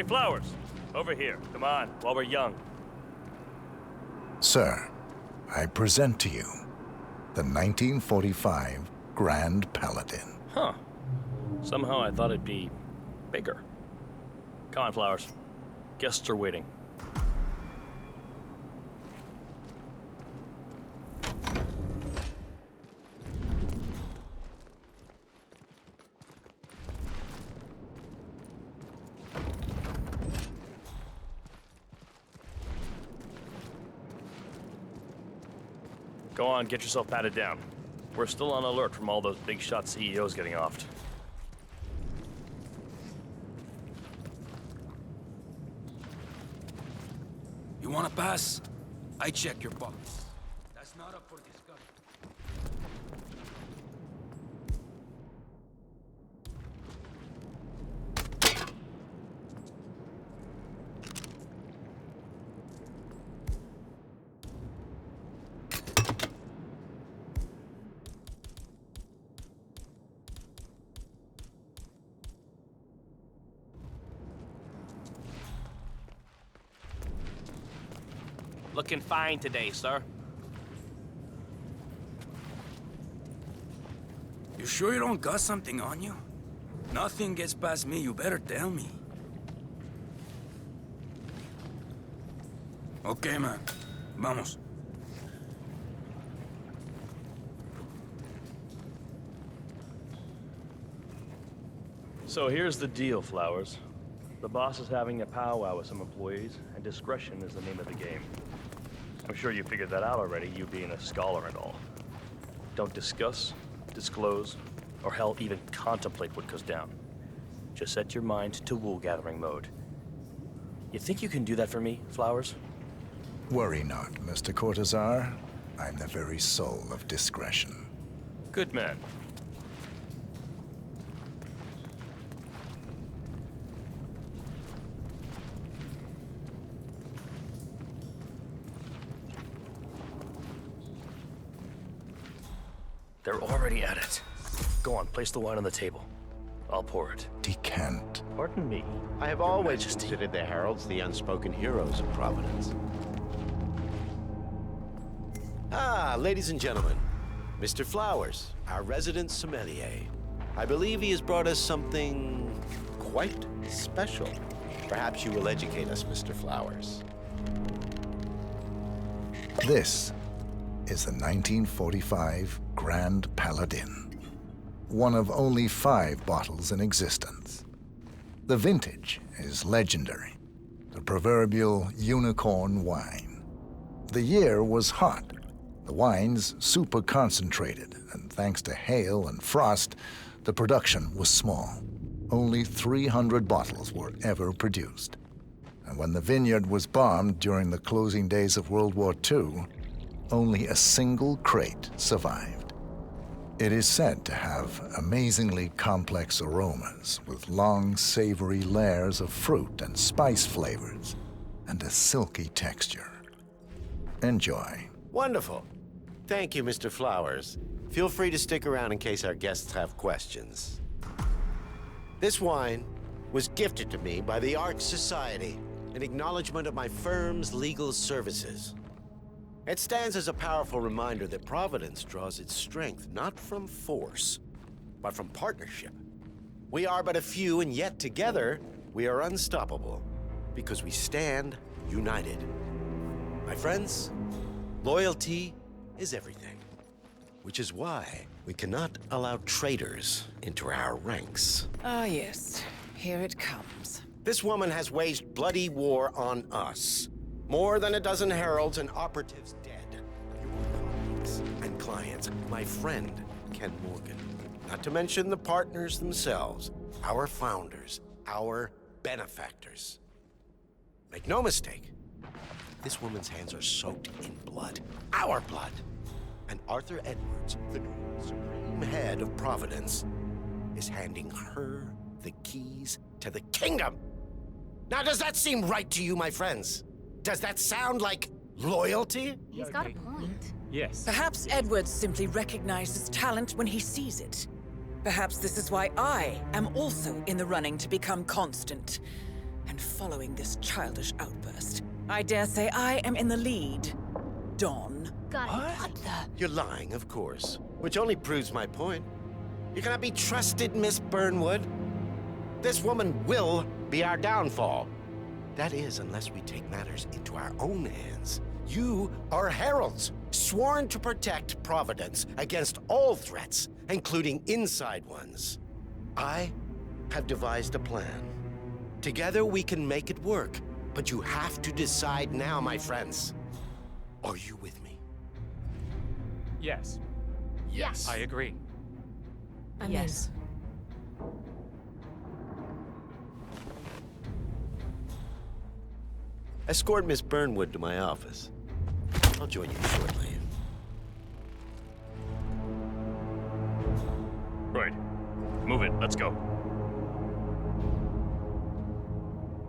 S17: Hey, Flowers! Over here. Come on, while we're young.
S6: Sir, I present to you the 1945 Grand Paladin.
S17: Huh. Somehow I thought it'd be bigger. Come on, Flowers. Guests are waiting. Go on, get yourself patted down. We're still on alert from all those big shot CEOs getting offed.
S1: You want to pass? I check your box. That's not up for discussion.
S17: Looking fine today, sir.
S1: You sure you don't got something on you? Nothing gets past me, you better tell me. Okay, man. Vamos.
S17: So here's the deal, Flowers. The boss is having a powwow with some employees, and discretion is the name of the game. I'm sure you figured that out already, you being a scholar and all. Don't discuss, disclose, or hell, even contemplate what goes down. Just set your mind to wool-gathering mode. You think you can do that for me, Flowers?
S6: Worry not, Mr. Cortazar. I'm the very soul of discretion.
S17: Good man. They're already at it. Go on, place the wine on the table. I'll pour it.
S6: Decant.
S17: Pardon me.
S10: I have always considered the heralds the unspoken heroes of Providence. Ah, ladies and gentlemen, Mr. Flowers, our resident sommelier. I believe he has brought us something quite special. Perhaps you will educate us, Mr. Flowers.
S6: This is the 1945 Grand Paladin, one of only 5 bottles in existence. The vintage is legendary, the proverbial unicorn wine. The year was hot, the wine's super concentrated, and thanks to hail and frost, the production was small. Only 300 bottles were ever produced. And when the vineyard was bombed during the closing days of World War II, only a single crate survived. It is said to have amazingly complex aromas with long, savory layers of fruit and spice flavors and a silky texture. Enjoy.
S10: Wonderful. Thank you, Mr. Flowers. Feel free to stick around in case our guests have questions. This wine was gifted to me by the Art Society in acknowledgement of my firm's legal services. It stands as a powerful reminder that Providence draws its strength not from force, but from partnership. We are but a few, and yet together we are unstoppable because we stand united. My friends, loyalty is everything, which is why we cannot allow traitors into our ranks.
S3: Ah, yes. Here it comes.
S10: This woman has waged bloody war on us. More than a dozen heralds and operatives dead. Your colleagues and clients, my friend, Ken Morgan. Not to mention the partners themselves, our founders, our benefactors. Make no mistake, this woman's hands are soaked in blood. Our blood. And Arthur Edwards, the new supreme head of Providence, is handing her the keys to the kingdom. Now, does that seem right to you, my friends? Does that sound like loyalty?
S13: He's got a point.
S14: Yes.
S3: Perhaps Edwards simply recognizes talent when he sees it. Perhaps this is why I am also in the running to become constant. And following this childish outburst, I dare say I am in the lead. Don.
S13: What the?
S10: You're lying, of course. Which only proves my point. You cannot be trusted, Miss Burnwood. This woman will be our downfall. That is, unless we take matters into our own hands. You are heralds, sworn to protect Providence against all threats, including inside ones. I have devised a plan. Together we can make it work, but you have to decide now, my friends. Are you with me?
S14: Yes.
S13: Yes.
S14: I agree.
S3: Yes.
S10: Escort Miss Burnwood to my office. I'll join you shortly.
S17: Right. Move it. Let's go.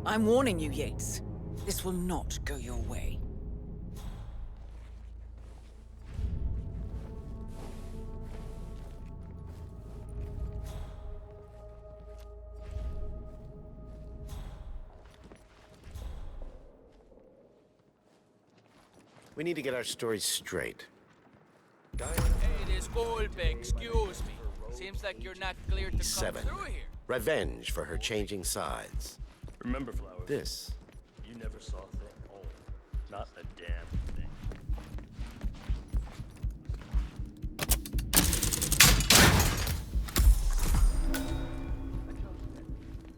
S3: I'm warning you, Yates. This will not go your way.
S10: We need to get our stories straight.
S9: Hey, disculpe, excuse me. Seems like you're not clear to come
S10: 7.
S9: through here.
S10: Revenge for her changing sides.
S17: Remember, Flowers.
S10: This.
S17: You never saw a thing. Oh, not a damn thing.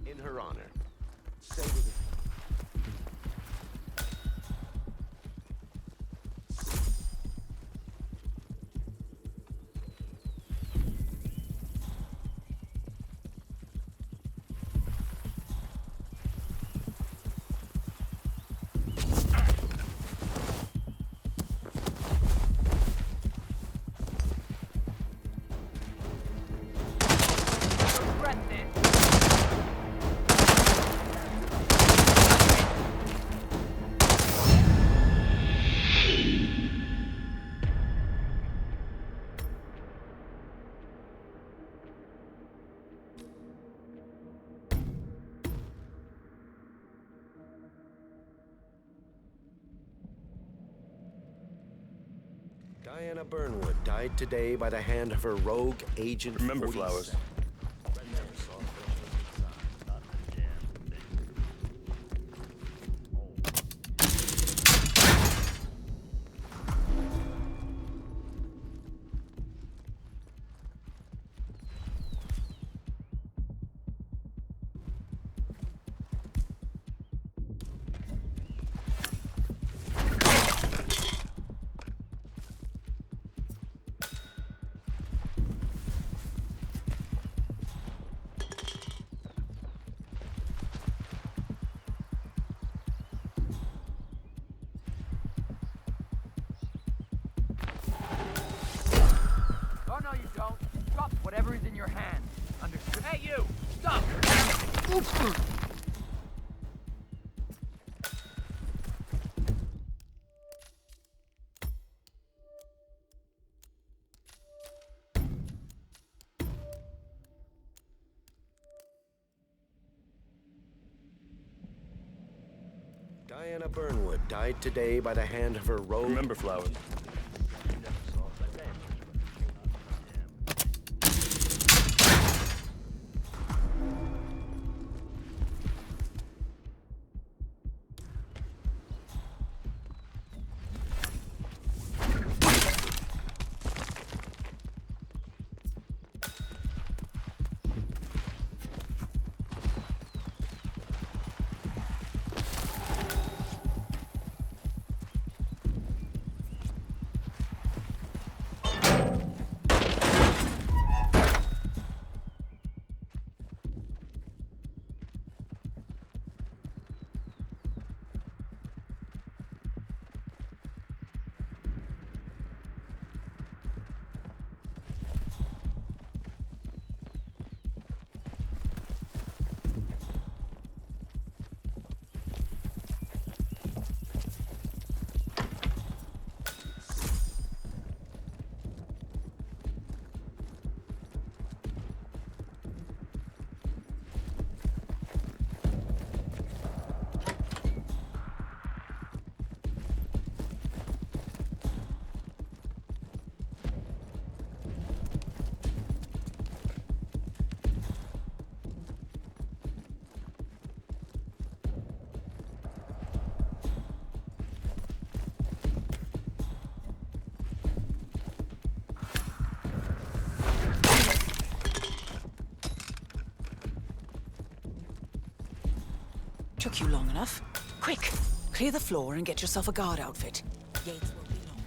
S10: In her honor. Diana Burnwood died today by the hand of her rogue agent.
S17: Remember,
S10: 47.
S17: Flowers.
S12: Oh, no, you don't. Drop whatever is in your hand. Understood? Hey, you! Stop!
S10: Diana Burnwood died today by the hand of her rogue.
S17: Remember, Flowers.
S3: Took you long enough. Quick, clear the floor and get yourself a guard outfit. Yates will be long.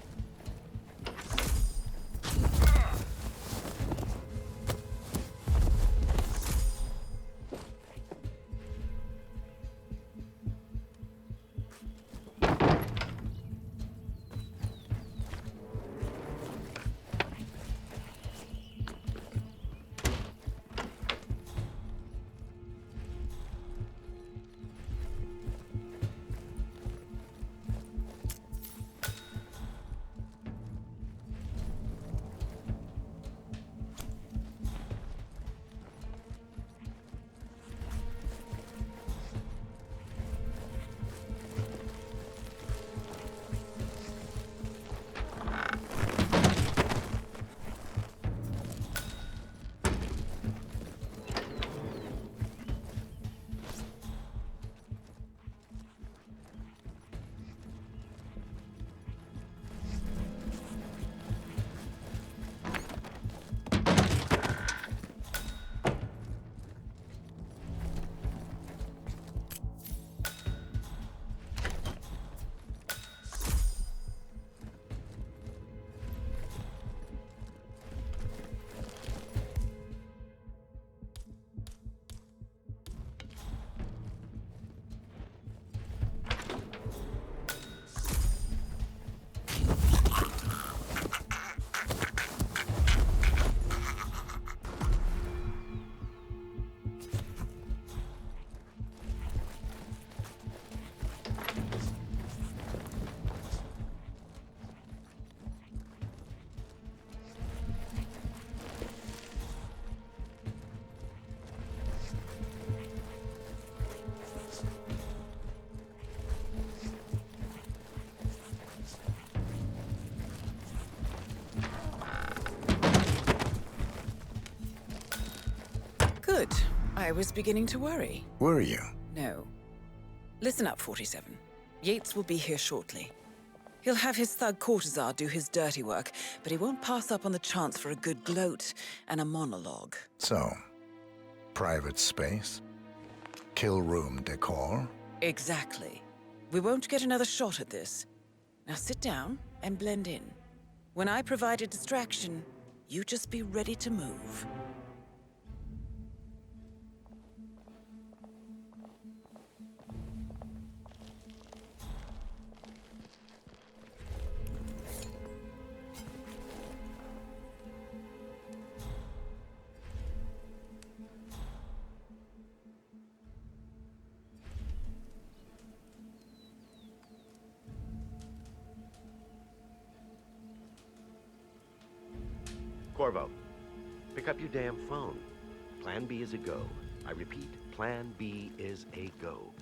S3: I was beginning to worry.
S6: Were you?
S3: No. Listen up, 47. Yates will be here shortly. He'll have his thug Corsair do his dirty work, but he won't pass up on the chance for a good gloat and a monologue.
S6: So, private space? Kill room decor?
S3: Exactly. We won't get another shot at this. Now sit down and blend in. When I provide a distraction, you just be ready to move.
S10: Corvo, pick up your damn phone. Plan B is a go. I repeat, Plan B is a go.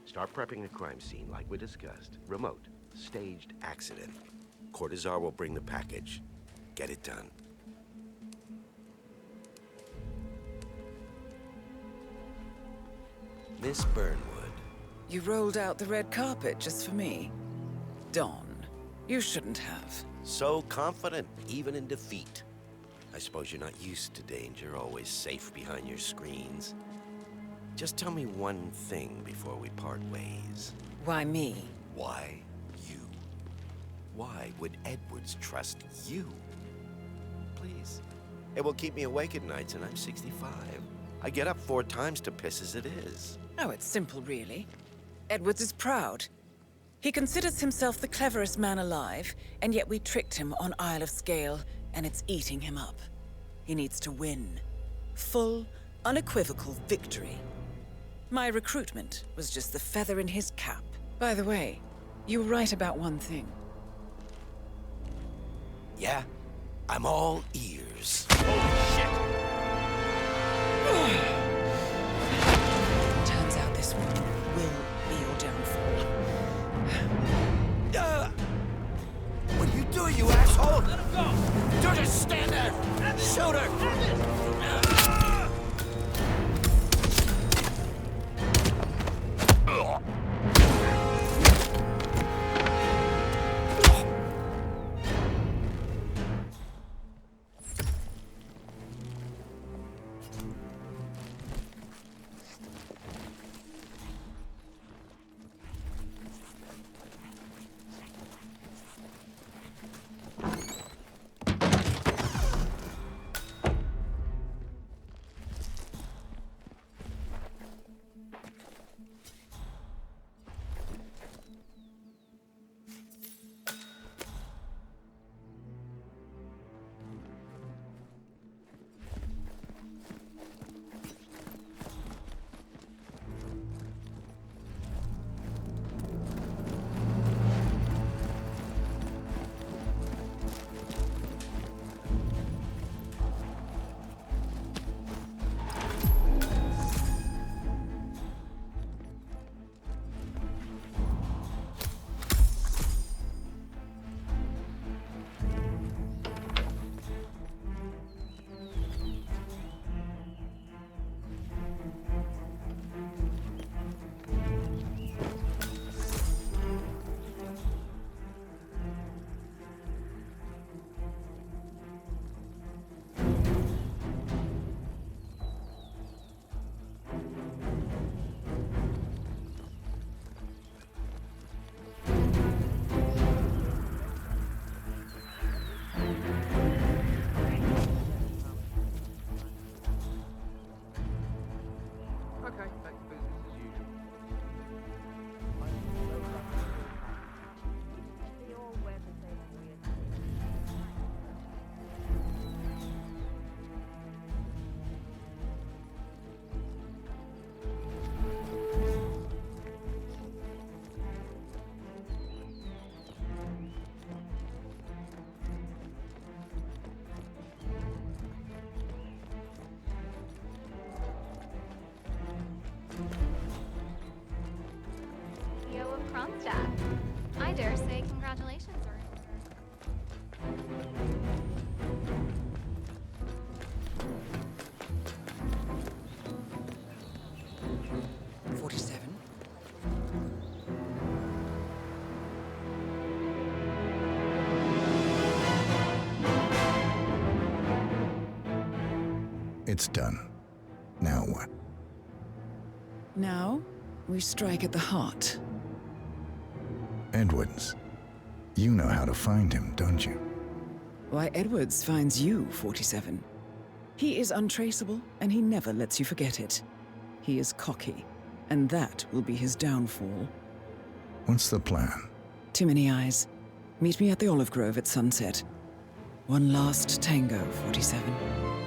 S10: Start prepping the crime scene like we discussed. Remote, staged accident. Cortazar will bring the package. Get it done. Miss Burnwood.
S3: You rolled out the red carpet just for me. Don, you shouldn't have.
S10: So confident, even in defeat. I suppose you're not used to danger, always safe behind your screens. Just tell me one thing before we part ways.
S3: Why me?
S10: Why you? Why would Edwards trust you? Please. It will keep me awake at nights, and I'm 65. I get up 4 times to piss as it is.
S3: Oh, it's simple, really. Edwards is proud. He considers himself the cleverest man alive, and yet we tricked him on Isle of Scale, and it's eating him up. He needs to win. Full, unequivocal victory. My recruitment was just the feather in his cap. By the way, you were right about one thing.
S10: Yeah? I'm all ears.
S3: Turns out this one will be your downfall.
S10: What are you doing, you asshole? Let him go! Don't just stand there! Shoot her!
S7: I dare say congratulations are
S6: It's done. Now what?
S3: Now, we strike at the heart.
S6: Edwards. You know how to find him, don't you?
S3: Why, Edwards finds you, 47. He is untraceable, and he never lets you forget it. He is cocky, and that will be his downfall.
S6: What's the plan?
S3: Too many eyes. Meet me at the olive grove at sunset. One last tango, 47.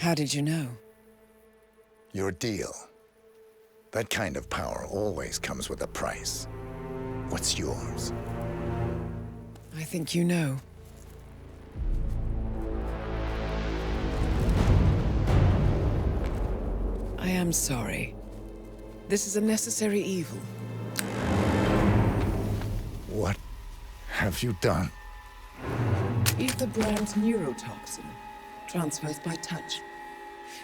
S3: How did you know?
S6: Your deal. That kind of power always comes with a price. What's yours?
S3: I think you know. I am sorry. This is a necessary evil.
S6: What have you done?
S3: Ether brand's neurotoxin transfers by touch.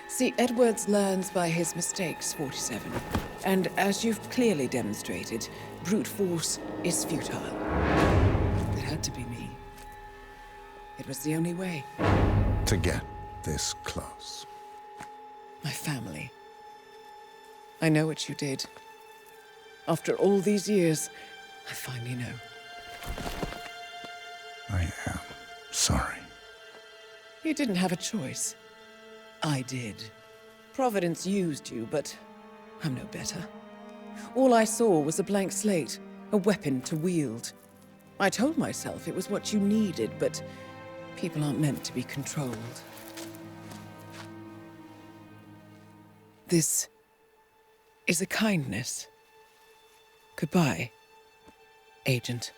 S3: See, Edwards learns by his mistakes, 47. And as you've clearly demonstrated, brute force is futile. It had to be me. It was the only way.
S6: To get this close.
S3: My family. I know what you did. After all these years, I finally know.
S6: I am sorry.
S3: You didn't have a choice. I did. Providence used you, but I'm no better. All I saw was a blank slate, a weapon to wield. I told myself it was what you needed, but people aren't meant to be controlled. This is a kindness. Goodbye, Agent.